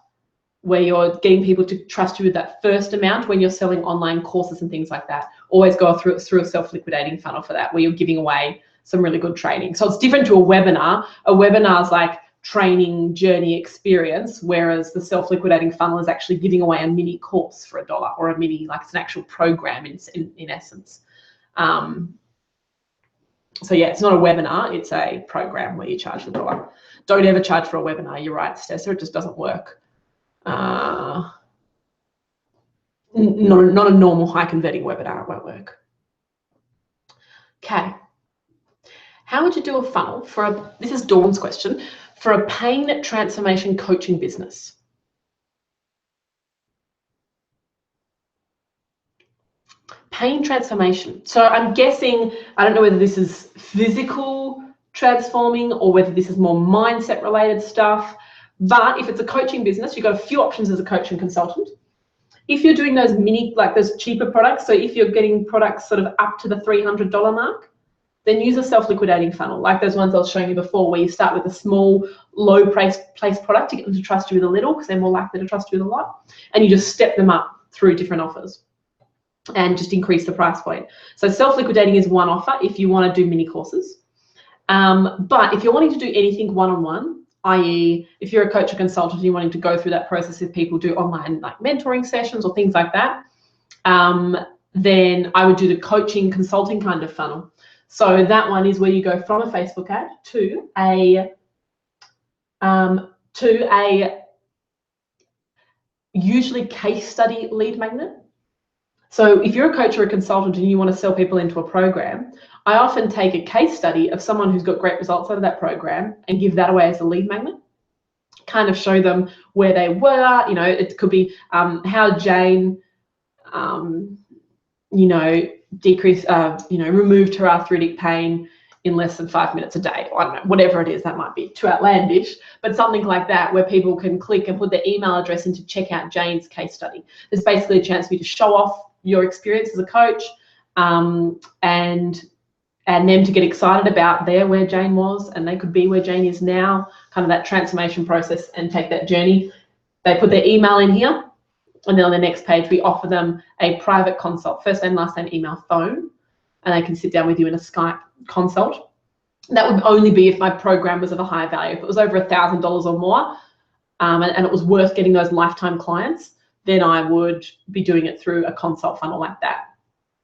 where you're getting people to trust you with that first amount when you're selling online courses and things like that. Always go through a self-liquidating funnel for that, where you're giving away some really good training. So it's different to a webinar. A webinar is like training journey experience, whereas the self-liquidating funnel is actually giving away a mini course for $1, or a mini, like it's an actual program in essence. So yeah, it's not a webinar, it's a program where you charge $1. Don't ever charge for a webinar, you're right, Stessa, it just doesn't work. Not a normal high converting webinar, it won't work. Okay. How would you do a funnel for this is Dawn's question, for a pain transformation coaching business? Pain transformation. So I'm guessing, I don't know whether this is physical transforming or whether this is more mindset related stuff, but if it's a coaching business, you've got a few options as a coach and consultant. If you're doing those those cheaper products, so if you're getting products sort of up to the $300 mark, then use a self-liquidating funnel, like those ones I was showing you before, where you start with a small, low-price product to get them to trust you with a little, because they're more likely to trust you with a lot, and you just step them up through different offers and just increase the price point. So self-liquidating is one offer if you want to do mini courses. But if you're wanting to do anything one-on-one, i.e. if you're a coach or consultant and you're wanting to go through that process with people, do online like mentoring sessions or things like that, then I would do the coaching consulting kind of funnel. So that one is where you go from a Facebook ad to a usually case study lead magnet. So if you're a coach or a consultant and you want to sell people into a program, I often take a case study of someone who's got great results out of that program and give that away as a lead magnet. Kind of show them where they were, you know, it could be how Jane, you know, removed her arthritic pain in less than 5 minutes a day. I don't know, whatever it is, that might be too outlandish, but something like that where people can click and put their email address in to check out Jane's case study. There's basically a chance for you to show off your experience as a coach and them to get excited about where Jane was, and they could be where Jane is now, kind of that transformation process and take that journey. They put their email in here, and then on the next page, we offer them a private consult, first name, last name, email, phone, and they can sit down with you in a Skype consult. That would only be if my program was of a high value. If it was over $1,000 or more, and it was worth getting those lifetime clients, then I would be doing it through a consult funnel like that.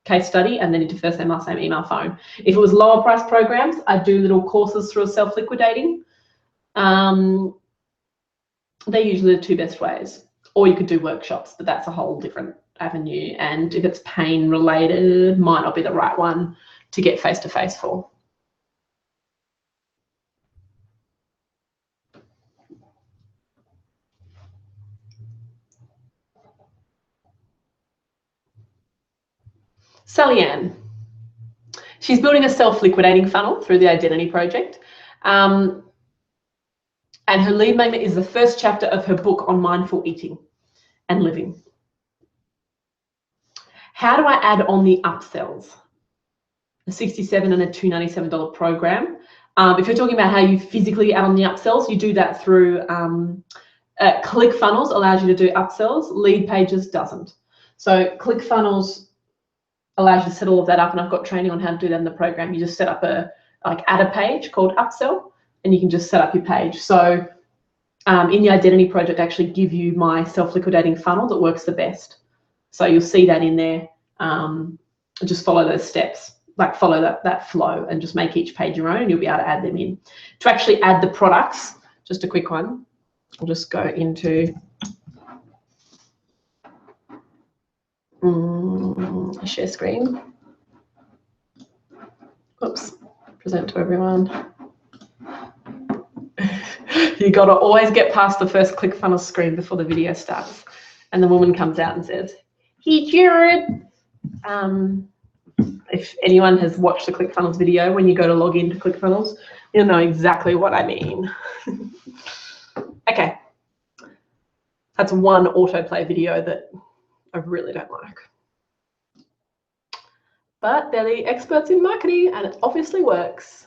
Case study, and then into first name, last name, email, phone. If it was lower price programs, I'd do little courses through a self-liquidating. They're usually the two best ways. Or you could do workshops, but that's a whole different avenue. And if it's pain related, might not be the right one to get face-to-face for. Sally Ann. She's building a self-liquidating funnel through the Identity Project. And her lead magnet is the first chapter of her book on mindful eating and living. How do I add on the upsells? A $67 and a $297 program. If you're talking about how you physically add on the upsells, you do that through ClickFunnels allows you to do upsells. Leadpages doesn't. So ClickFunnels allows you to set all of that up, and I've got training on how to do that in the program. You just set up add a page called upsell, and you can just set up your page. So in the Identity Project, I actually give you my self-liquidating funnel that works the best. So you'll see that in there. Just follow those steps, like follow that flow, and just make each page your own, and you'll be able to add them in. To actually add the products, just a quick one, I'll just go into Share screen. Oops, present to everyone. You got to always get past the first ClickFunnels screen before the video starts. And the woman comes out and says, "Hey, Jared." If anyone has watched the ClickFunnels video, when you go to log into ClickFunnels, you'll know exactly what I mean. Okay. That's one autoplay video that I really don't like. But they're the experts in marketing and it obviously works.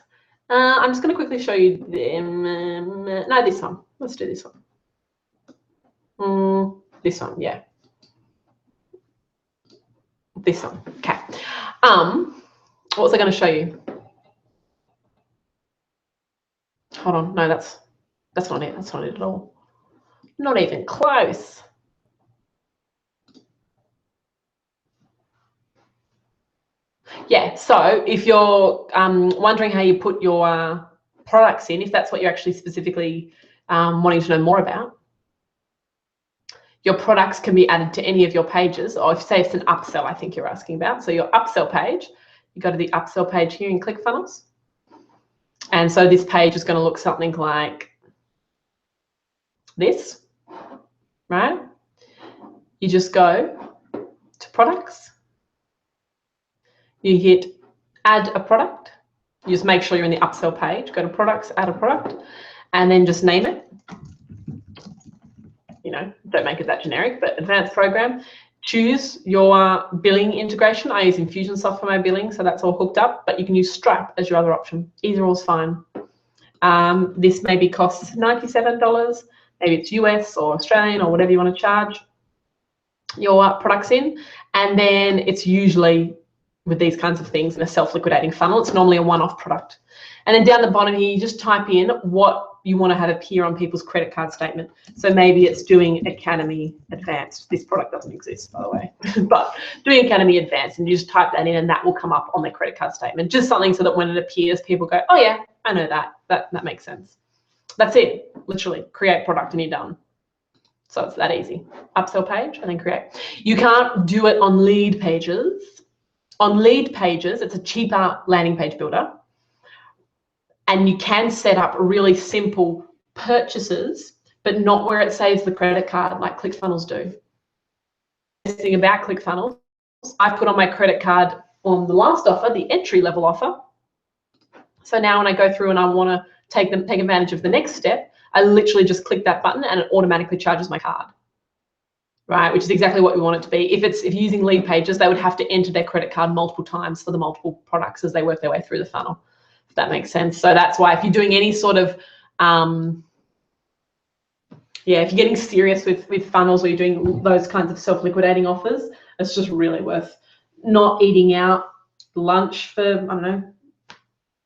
I'm just going to quickly show you them. No, this one. Let's do this one. This one, yeah. This one, okay. What was I going to show you? Hold on, no, that's not it. That's not it at all. Not even close. Yeah, so if you're wondering how you put your products in, if that's what you're actually specifically wanting to know more about, your products can be added to any of your pages, or if say it's an upsell, I think you're asking about. So your upsell page, you go to the upsell page here in ClickFunnels. And so this page is going to look something like this, right? You just go to products. You hit add a product. You just make sure you're in the upsell page. Go to products, add a product, and then just name it. You know, don't make it that generic, but advanced program. Choose your billing integration. I use Infusionsoft for my billing, so that's all hooked up, but you can use Stripe as your other option. Either or is fine. This maybe costs $97. Maybe it's US or Australian or whatever you want to charge your products in. And then it's usually, with these kinds of things, in a self-liquidating funnel. It's normally a one-off product. And then down the bottom here, you just type in what you want to have appear on people's credit card statement. So maybe it's doing Academy Advanced. This product doesn't exist, by the way, but doing Academy Advanced, and you just type that in and that will come up on their credit card statement. Just something so that when it appears, people go, "Oh yeah, I know that. That makes sense." That's it, literally. Create product and you're done. So it's that easy. Upsell page and then create. You can't do it on lead pages. On lead pages, it's a cheaper landing page builder. And you can set up really simple purchases, but not where it saves the credit card like ClickFunnels do. The thing about ClickFunnels, I put on my credit card on the last offer, the entry-level offer. So now when I go through and I want to take advantage of the next step, I literally just click that button and it automatically charges my card. Right, which is exactly what we want it to be. If you're using lead pages, they would have to enter their credit card multiple times for the multiple products as they work their way through the funnel. If that makes sense. So that's why if you're doing any sort of, if you're getting serious with funnels or you're doing those kinds of self-liquidating offers, it's just really worth not eating out lunch for, I don't know,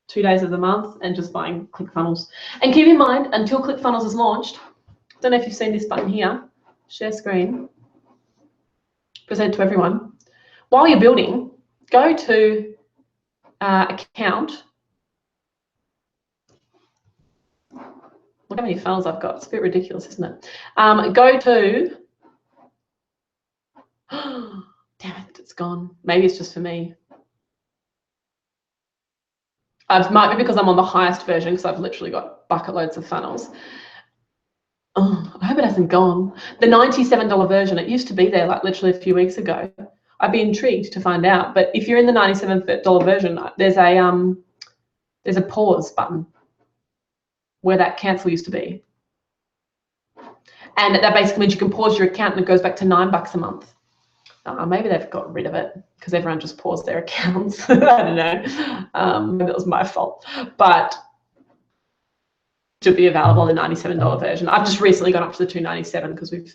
2 days of the month and just buying ClickFunnels. And keep in mind, until ClickFunnels is launched, I don't know if you've seen this button here, share screen, present to everyone. While you're building, go to account. Look how many funnels I've got. It's a bit ridiculous, isn't it? Go to, damn it, it's gone. Maybe it's just for me. It might be because I'm on the highest version because I've literally got bucket loads of funnels. Oh, I hope it hasn't gone. The $97 version, it used to be there like literally a few weeks ago. I'd be intrigued to find out. But if you're in the $97 version, there's a pause button where that cancel used to be. And that basically means you can pause your account and it goes back to $9 a month. Maybe they've got rid of it because everyone just paused their accounts. I don't know. Maybe that was my fault. But should be available in the $97 version. I've just recently gone up to the $297 because we've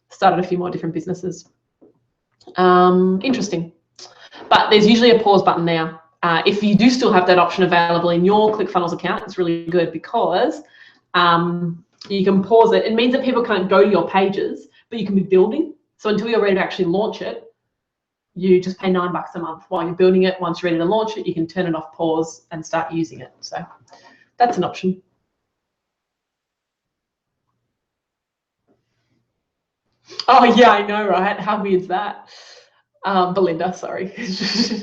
started a few more different businesses. Interesting. But there's usually a pause button there. If you do still have that option available in your ClickFunnels account, it's really good because you can pause it. It means that people can't go to your pages, but you can be building. So until you're ready to actually launch it, you just pay $9 a month while you're building it. Once you're ready to launch it, you can turn it off, pause, and start using it. So that's an option. Oh yeah, I know, right? How weird is that? Belinda, sorry.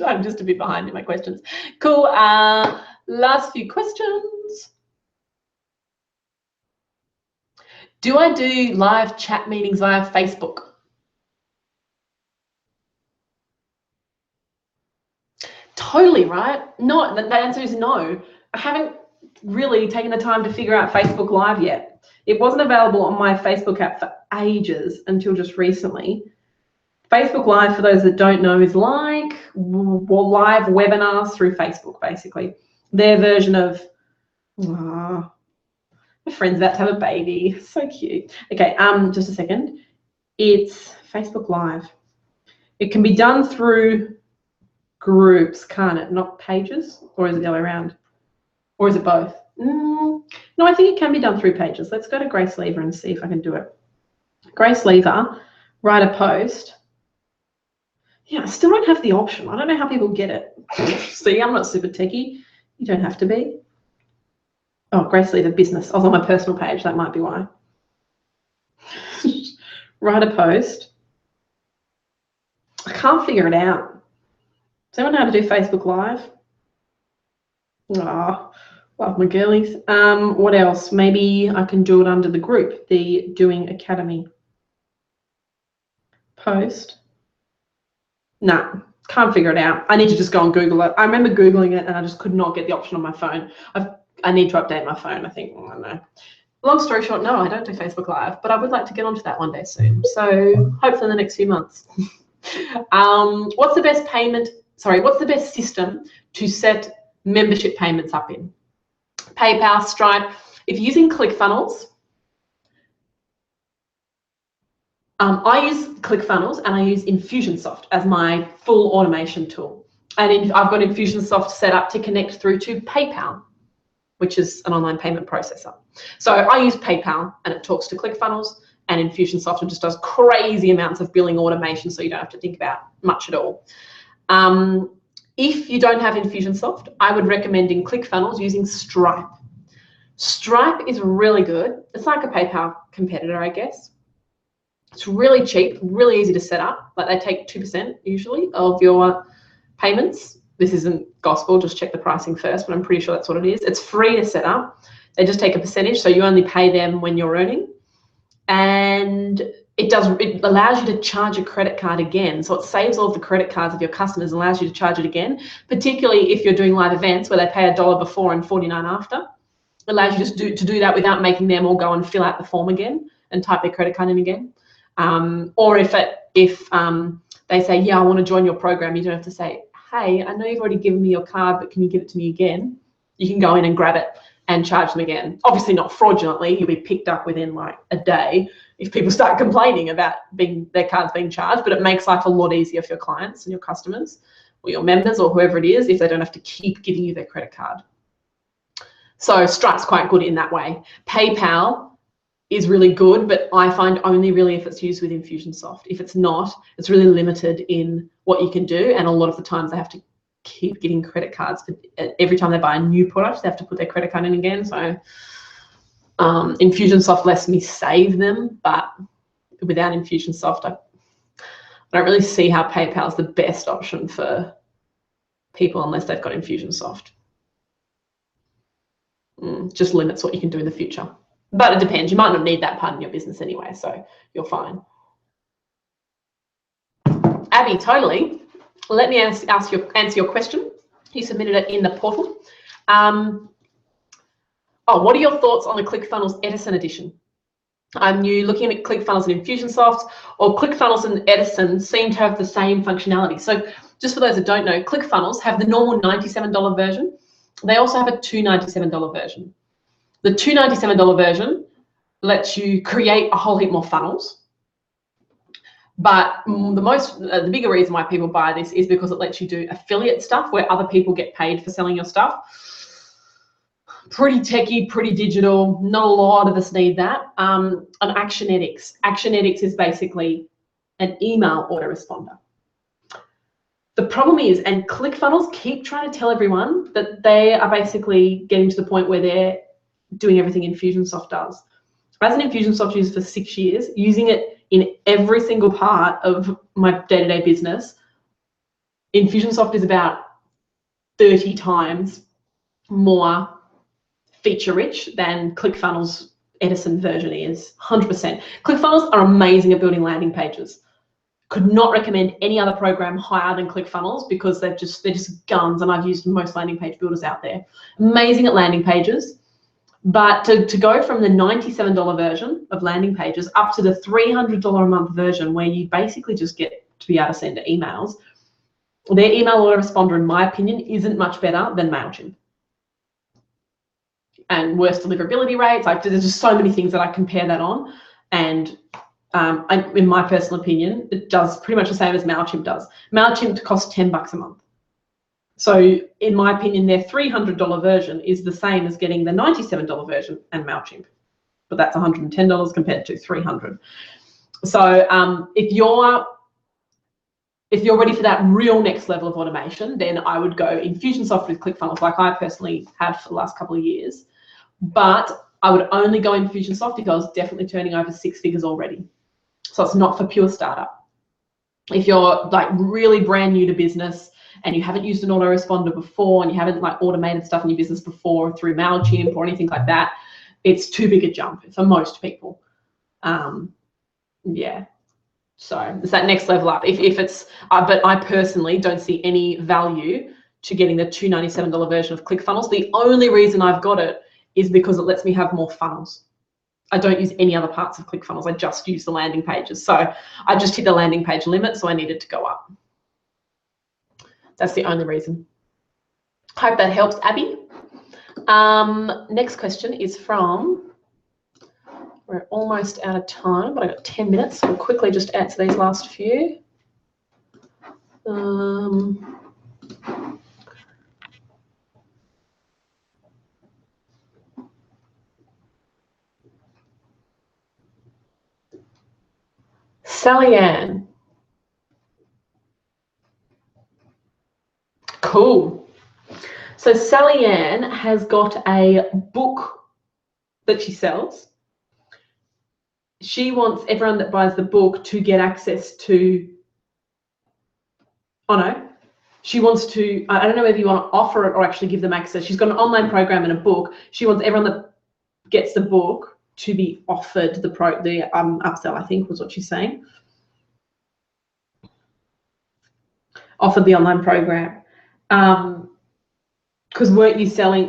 I'm just a bit behind in my questions. Cool. Last few questions. Do I do live chat meetings via Facebook? Totally, right? No, the answer is no. I haven't really taken the time to figure out Facebook Live yet. It wasn't available on my Facebook app for ages until just recently. Facebook Live, for those that don't know, is like live webinars through Facebook, basically. Their version of, my friend's about to have a baby. So cute. Okay, just a second. It's Facebook Live. It can be done through groups, can't it? Not pages? Or is it the other way around? Or is it both? No, I think it can be done through pages. Let's go to Grace Lever and see if I can do it. Grace Lever, write a post. Yeah, I still don't have the option. I don't know how people get it. See, I'm not super techie. You don't have to be. Oh, Grace Lever Business. I was on my personal page. That might be why. Write a post. I can't figure it out. Does anyone know how to do Facebook Live? Oh, love my girlies. What else? Maybe I can do it under the group, the Doing Academy. Post. Nah, can't figure it out. I need to just go and Google it. I remember Googling it and I just could not get the option on my phone. I need to update my phone, I think. I don't know. Long story short, no, I don't do Facebook Live, but I would like to get onto that one day soon. So hopefully in the next few months. What's the best system to set membership payments up in? PayPal, Stripe. If you're using ClickFunnels, I use ClickFunnels and I use Infusionsoft as my full automation tool. And I've got Infusionsoft set up to connect through to PayPal, which is an online payment processor. So I use PayPal and it talks to ClickFunnels, and Infusionsoft just does crazy amounts of billing automation, so you don't have to think about much at all. If you don't have Infusionsoft, I would recommend in ClickFunnels using Stripe. Stripe is really good. It's like a PayPal competitor, I guess. It's really cheap, really easy to set up. Like they take 2% usually of your payments. This isn't gospel, just check the pricing first, but I'm pretty sure that's what it is. It's free to set up. They just take a percentage, so you only pay them when you're earning. And it allows you to charge a credit card again. So it saves all of the credit cards of your customers and allows you to charge it again, particularly if you're doing live events where they pay $1 before and $49 after. It allows you to do that without making them all go and fill out the form again and type their credit card in again. Or if they say, yeah, I want to join your program, you don't have to say, hey, I know you've already given me your card, but can you give it to me again? You can go in and grab it and charge them again. Obviously not fraudulently, you'll be picked up within like a day if people start complaining about their cards being charged, but it makes life a lot easier for your clients and your customers or your members or whoever it is if they don't have to keep giving you their credit card. So Stripe's quite good in that way. PayPal is really good, but I find only really if it's used with Infusionsoft. If it's not, it's really limited in what you can do, and a lot of the times they have to keep getting credit cards. Every time they buy a new product, they have to put their credit card in again. So Infusionsoft lets me save them, but without Infusionsoft, I don't really see how PayPal is the best option for people unless they've got Infusionsoft. Just limits what you can do in the future. But it depends. You might not need that part in your business anyway, so you're fine. Abby, totally. Let me answer your question. You submitted it in the portal. What are your thoughts on the ClickFunnels Edison edition? Are you looking at ClickFunnels and Infusionsoft, or ClickFunnels and Edison seem to have the same functionality? So just for those that don't know, ClickFunnels have the normal $97 version. They also have a $297 version. The $297 version lets you create a whole heap more funnels. But the bigger reason why people buy this is because it lets you do affiliate stuff where other people get paid for selling your stuff. Pretty techie, pretty digital. Not a lot of us need that. And Actionetics. Actionetics is basically an email autoresponder. The problem is, and ClickFunnels keep trying to tell everyone that they are basically getting to the point where they're doing everything Infusionsoft does. As an Infusionsoft user for 6 years, using it in every single part of my day-to-day business, Infusionsoft is about 30 times more feature rich than ClickFunnels Edison version is, 100%. ClickFunnels are amazing at building landing pages. Could not recommend any other program higher than ClickFunnels because they're just guns, and I've used most landing page builders out there. Amazing at landing pages. But to go from the $97 version of landing pages up to the $300 a month version where you basically just get to be able to send emails, their email autoresponder, in my opinion, isn't much better than MailChimp. And worse deliverability rates. Like, there's just so many things that I compare that on. And in my personal opinion, it does pretty much the same as MailChimp does. MailChimp costs $10 a month. So in my opinion, their $300 version is the same as getting the $97 version and MailChimp, but that's $110 compared to $300. So if you're ready for that real next level of automation, then I would go Infusionsoft with ClickFunnels, like I personally have for the last couple of years. But I would only go Infusionsoft if I was definitely turning over 6 figures already. So it's not for pure startup. If you're like really brand new to business and you haven't used an autoresponder before and you haven't like automated stuff in your business before through MailChimp or anything like that, it's too big a jump for most people. Yeah. So it's that next level up. If it's, but I personally don't see any value to getting the $297 version of ClickFunnels. The only reason I've got it is because it lets me have more funnels. I don't use any other parts of ClickFunnels. I just use the landing pages. So I just hit the landing page limit, so I needed to go up. That's the only reason. Hope that helps, Abby. Next question is from, we're almost out of time, but I've got 10 minutes, so I'll quickly just answer these last few. Sally Ann. Cool. So Sally Ann has got a book that she sells. She wants everyone that buys the book to get access to, oh no, she wants to, I don't know whether you want to offer it or actually give them access. She's got an online program and a book. She wants everyone that gets the book to be offered the upsell, I think was what she's saying. Offered the online program. Because weren't you selling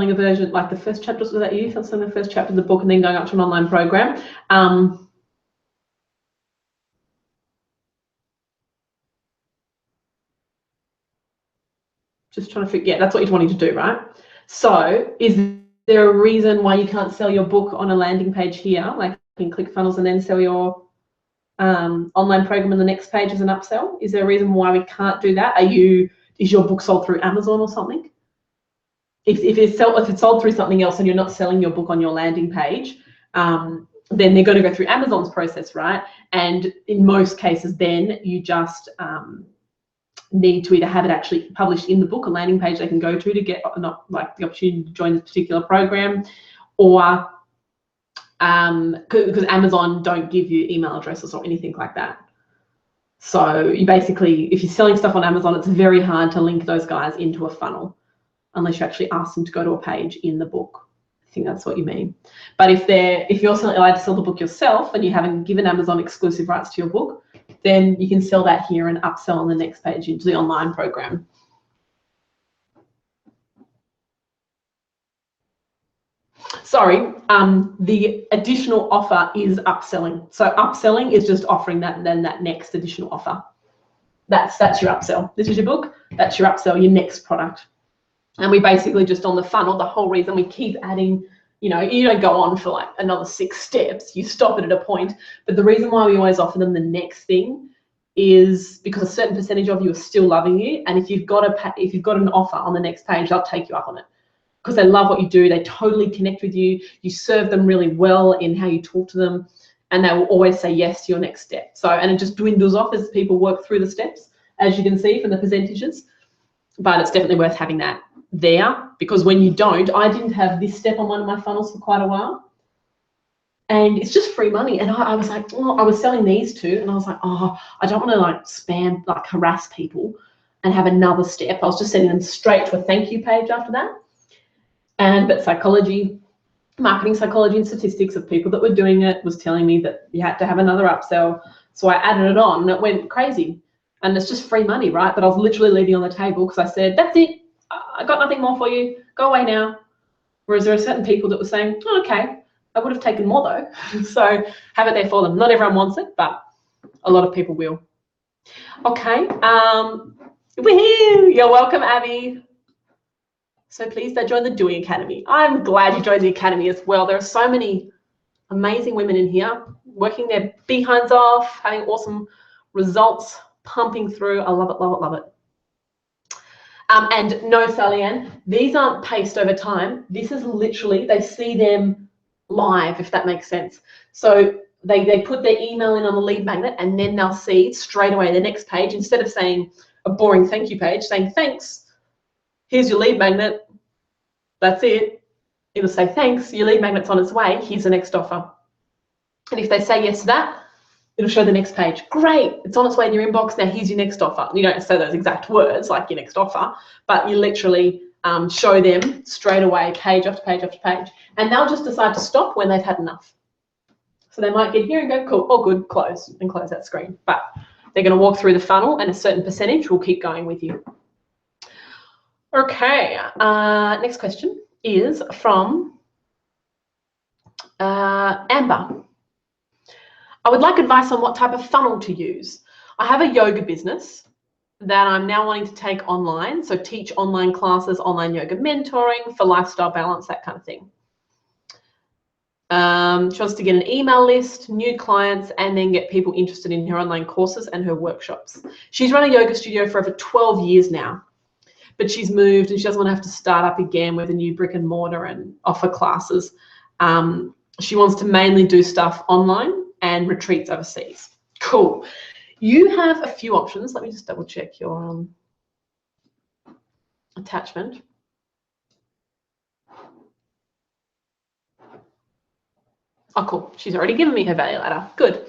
a version, like the first chapter, was that you? Selling the first chapter of the book and then going up to an online program. Just trying to figure, yeah, that's what you're wanting to do, right? So is there a reason why you can't sell your book on a landing page here, like in ClickFunnels, and then sell your online program on the next page as an upsell? Is there a reason why we can't do that? Is your book sold through Amazon or something? If it's sold through something else and you're not selling your book on your landing page, then they're going to go through Amazon's process, right? And in most cases, then you just need to either have it actually published in the book, a landing page they can go to get not like the opportunity to join this particular program, or because Amazon don't give you email addresses or anything like that. So you basically, if you're selling stuff on Amazon, it's very hard to link those guys into a funnel unless you actually ask them to go to a page in the book. I think that's what you mean. But if you're allowed to sell the book yourself and you haven't given Amazon exclusive rights to your book, then you can sell that here and upsell on the next page into the online program. Sorry, the additional offer is upselling. So upselling is just offering that next additional offer. That's your upsell. This is your book, that's your upsell, your next product. And we basically just on the funnel, the whole reason we keep adding, you don't go on for like another 6 steps, you stop it at a point. But the reason why we always offer them the next thing is because a certain percentage of you are still loving you. And if you've got an offer on the next page, they'll take you up on it because they love what you do. They totally connect with you. You serve them really well in how you talk to them, and they will always say yes to your next step. So, and it just dwindles off as people work through the steps, as you can see from the percentages. But it's definitely worth having that there, because when you don't, I didn't have this step on one of my funnels for quite a while. And it's just free money. And I was like, oh, I was selling these two, and I was like, oh, I don't want to like spam, like harass people and have another step. I was just sending them straight to a thank you page after that. But psychology, marketing psychology and statistics of people that were doing it was telling me that you had to have another upsell. So I added it on and it went crazy. And it's just free money, right? That I was literally leaving on the table because I said, that's it. I got nothing more for you. Go away now. Whereas there are certain people that were saying, oh, okay, I would have taken more though. So have it there for them. Not everyone wants it, but a lot of people will. Okay. Woohoo! You're welcome, Abby. So pleased I joined the Doing Academy. I'm glad you joined the Academy as well. There are so many amazing women in here working their behinds off, having awesome results, pumping through. I love it, love it, love it. And no, Sally Ann, these aren't paced over time. This is literally, they see them live, if that makes sense. So they put their email in on the lead magnet, and then they'll see straight away the next page, instead of saying a boring thank you page, saying thanks, here's your lead magnet, that's it. It'll say thanks, your lead magnet's on its way, here's the next offer. And if they say yes to that, it'll show the next page. Great, it's on its way in your inbox, now here's your next offer. You don't say those exact words like your next offer, but you literally show them straight away, page after page after page. And they'll just decide to stop when they've had enough. So they might get here and go, cool, all good, close, and close that screen. But they're going to walk through the funnel, and a certain percentage will keep going with you. Okay, next question is from Amber. I would like advice on what type of funnel to use. I have a yoga business that I'm now wanting to take online, so teach online classes, online yoga mentoring for lifestyle balance, that kind of thing. She wants to get an email list, new clients, and then get people interested in her online courses and her workshops. She's run a yoga studio for over 12 years now, but she's moved and she doesn't want to have to start up again with a new brick and mortar and offer classes. She wants to mainly do stuff online and retreats overseas. Cool. You have a few options. Let me just double check your attachment. Oh, cool. She's already given me her value ladder. Good.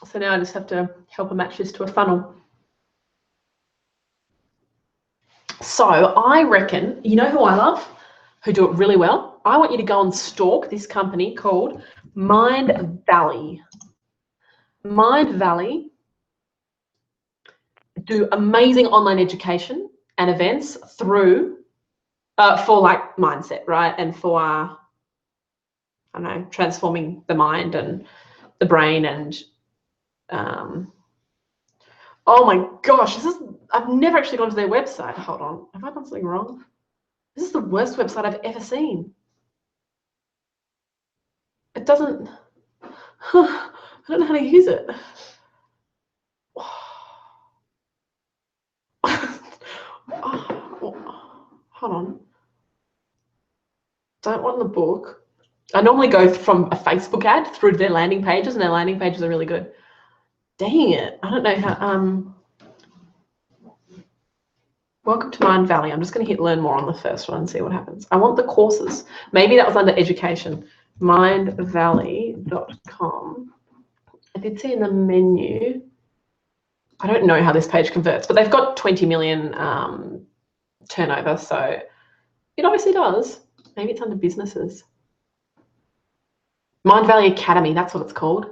So now I just have to help her match this to a funnel. So I reckon, you know who I love, who do it really well? I want you to go and stalk this company called Mindvalley. Mindvalley do amazing online education and events through, for like mindset, right? And for, I don't know, transforming the mind and the brain and, oh my gosh, I've never actually gone to their website. Hold on, have I done something wrong? This is the worst website I've ever seen. It doesn't, I don't know how to use it. Hold on. Don't want the book. I normally go from a Facebook ad through to their landing pages, and their landing pages are really good. Dang it. I don't know how. Welcome to Mindvalley. I'm just going to hit learn more on the first one and see what happens. I want the courses. Maybe that was under education. Mindvalley.com. I did see in the menu. I don't know how this page converts, but they've got 20 million turnover, so it obviously does. Maybe it's under businesses. Mindvalley Academy, that's what it's called.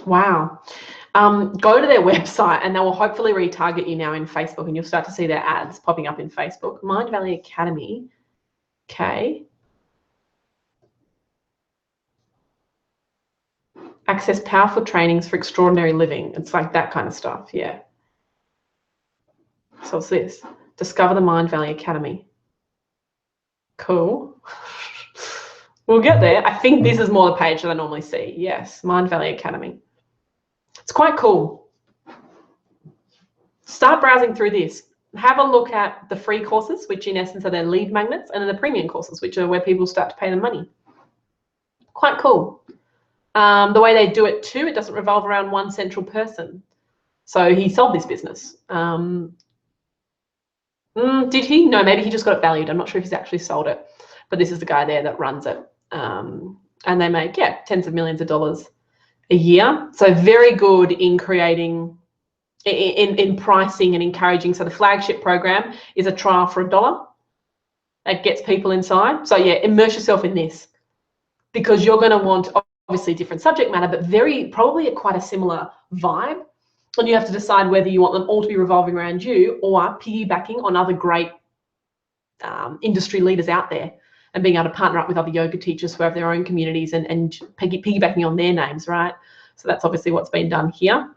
Wow. Go to their website and they will hopefully retarget you now in Facebook, and you'll start to see their ads popping up in Facebook. Mindvalley Academy. Okay. Access powerful trainings for extraordinary living. It's like that kind of stuff, yeah. So what's this? Discover the Mindvalley Academy. Cool. We'll get there. I think this is more the page that I normally see. Yes, Mindvalley Academy. It's quite cool. Start browsing through this. Have a look at the free courses, which in essence are their lead magnets, and then the premium courses, which are where people start to pay the money. Quite cool. The way they do it too, it doesn't revolve around one central person. So he sold this business. Did he? No, maybe he just got it valued. I'm not sure if he's actually sold it, but this is the guy there that runs it. And they make, yeah, tens of millions of dollars a year. So very good in creating, in pricing and encouraging. So the flagship program is a trial for $1 that gets people inside. So yeah, immerse yourself in this, because you're going to want obviously different subject matter, but probably quite a similar vibe. And you have to decide whether you want them all to be revolving around you or piggybacking on other great industry leaders out there, and being able to partner up with other yoga teachers who have their own communities and piggybacking on their names, right? So that's obviously what's been done here.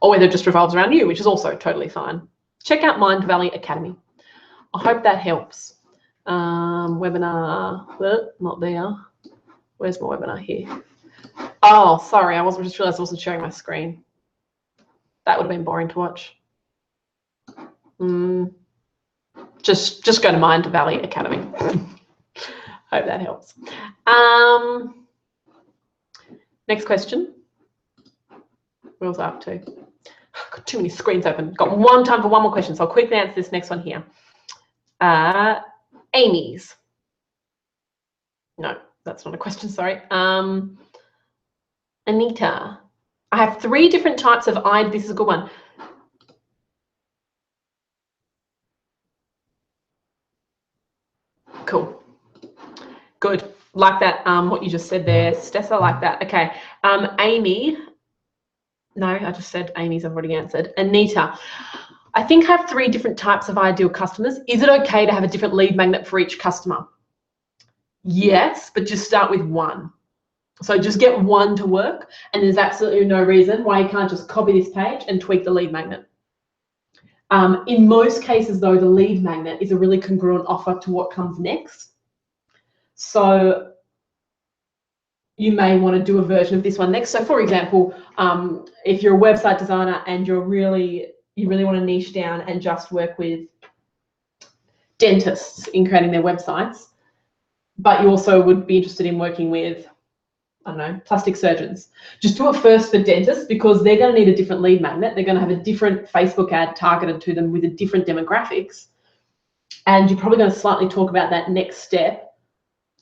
Or whether it just revolves around you, which is also totally fine. Check out Mindvalley Academy. I hope that helps. Webinar, not there. Where's my webinar here? Oh, sorry, I just realized I wasn't sharing my screen. That would have been boring to watch. Just go to Mindvalley Academy. Hope that helps. Next question. What was I up to? I've got too many screens open. Got time for one more question, so I'll quickly answer this next one here. Amy's. No, that's not a question, sorry. Anita. I have 3 different types of this is a good one. Cool. Good. Like that, what you just said there, Stessa, like that. Okay. Amy. No, I just said Amy's, I've already answered. Anita. I think I have 3 different types of ideal customers. Is it okay to have a different lead magnet for each customer? Yes, but just start with 1. So just get 1 to work, and there's absolutely no reason why you can't just copy this page and tweak the lead magnet. In most cases, though, the lead magnet is a really congruent offer to what comes next. So you may want to do a version of this one next. So for example, if you're a website designer and you really want to niche down and just work with dentists in creating their websites, but you also would be interested in working with, I don't know, plastic surgeons. Just do it first for dentists, because they're going to need a different lead magnet. They're going to have a different Facebook ad targeted to them with a different demographics. And you're probably going to slightly talk about that next step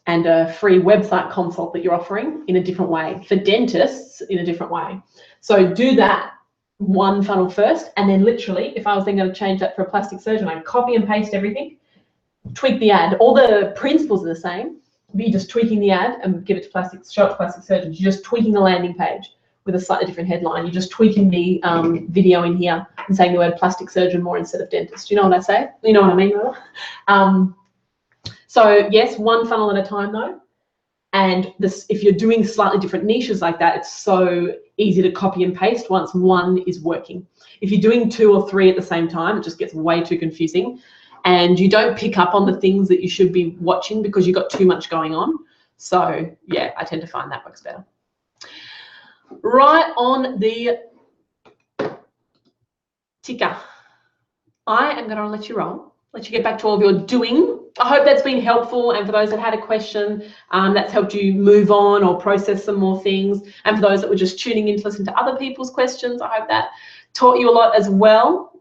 and a free website consult that you're offering in a different way. For dentists, in a different way. So do that 1 funnel first, and then literally, if I was then going to change that for a plastic surgeon, I'd copy and paste everything, tweak the ad. All the principles are the same. You're just tweaking the ad and show it to plastic surgeons. You're just tweaking the landing page with a slightly different headline. You're just tweaking the video in here and saying the word plastic surgeon more instead of dentist. Do you know what I say? You know what I mean? So yes, 1 funnel at a time though. And if you're doing slightly different niches like that, it's so easy to copy and paste once 1 is working. If you're doing 2 or 3 at the same time, it just gets way too confusing. And you don't pick up on the things that you should be watching because you've got too much going on. So yeah, I tend to find that works better. Right on the ticker. I am going to let you roll, let you get back to all of your doing. I hope that's been helpful. And for those that had a question, that's helped you move on or process some more things. And for those that were just tuning in to listen to other people's questions, I hope that taught you a lot as well.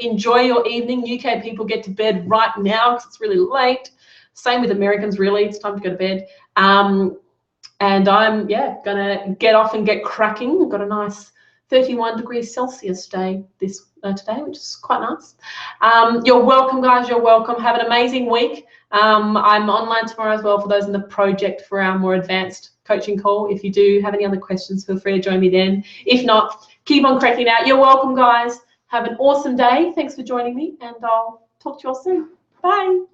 Enjoy your evening. UK people get to bed right now because it's really late. Same with Americans, really. It's time to go to bed. And I'm, gonna get off and get cracking. We've got a nice 31 degrees Celsius day today, which is quite nice. You're welcome, guys. You're welcome. Have an amazing week. I'm online tomorrow as well for those in the project for our more advanced coaching call. If you do have any other questions, feel free to join me then. If not, keep on cracking out. You're welcome, guys. Have an awesome day. Thanks for joining me, and I'll talk to you all soon. Bye.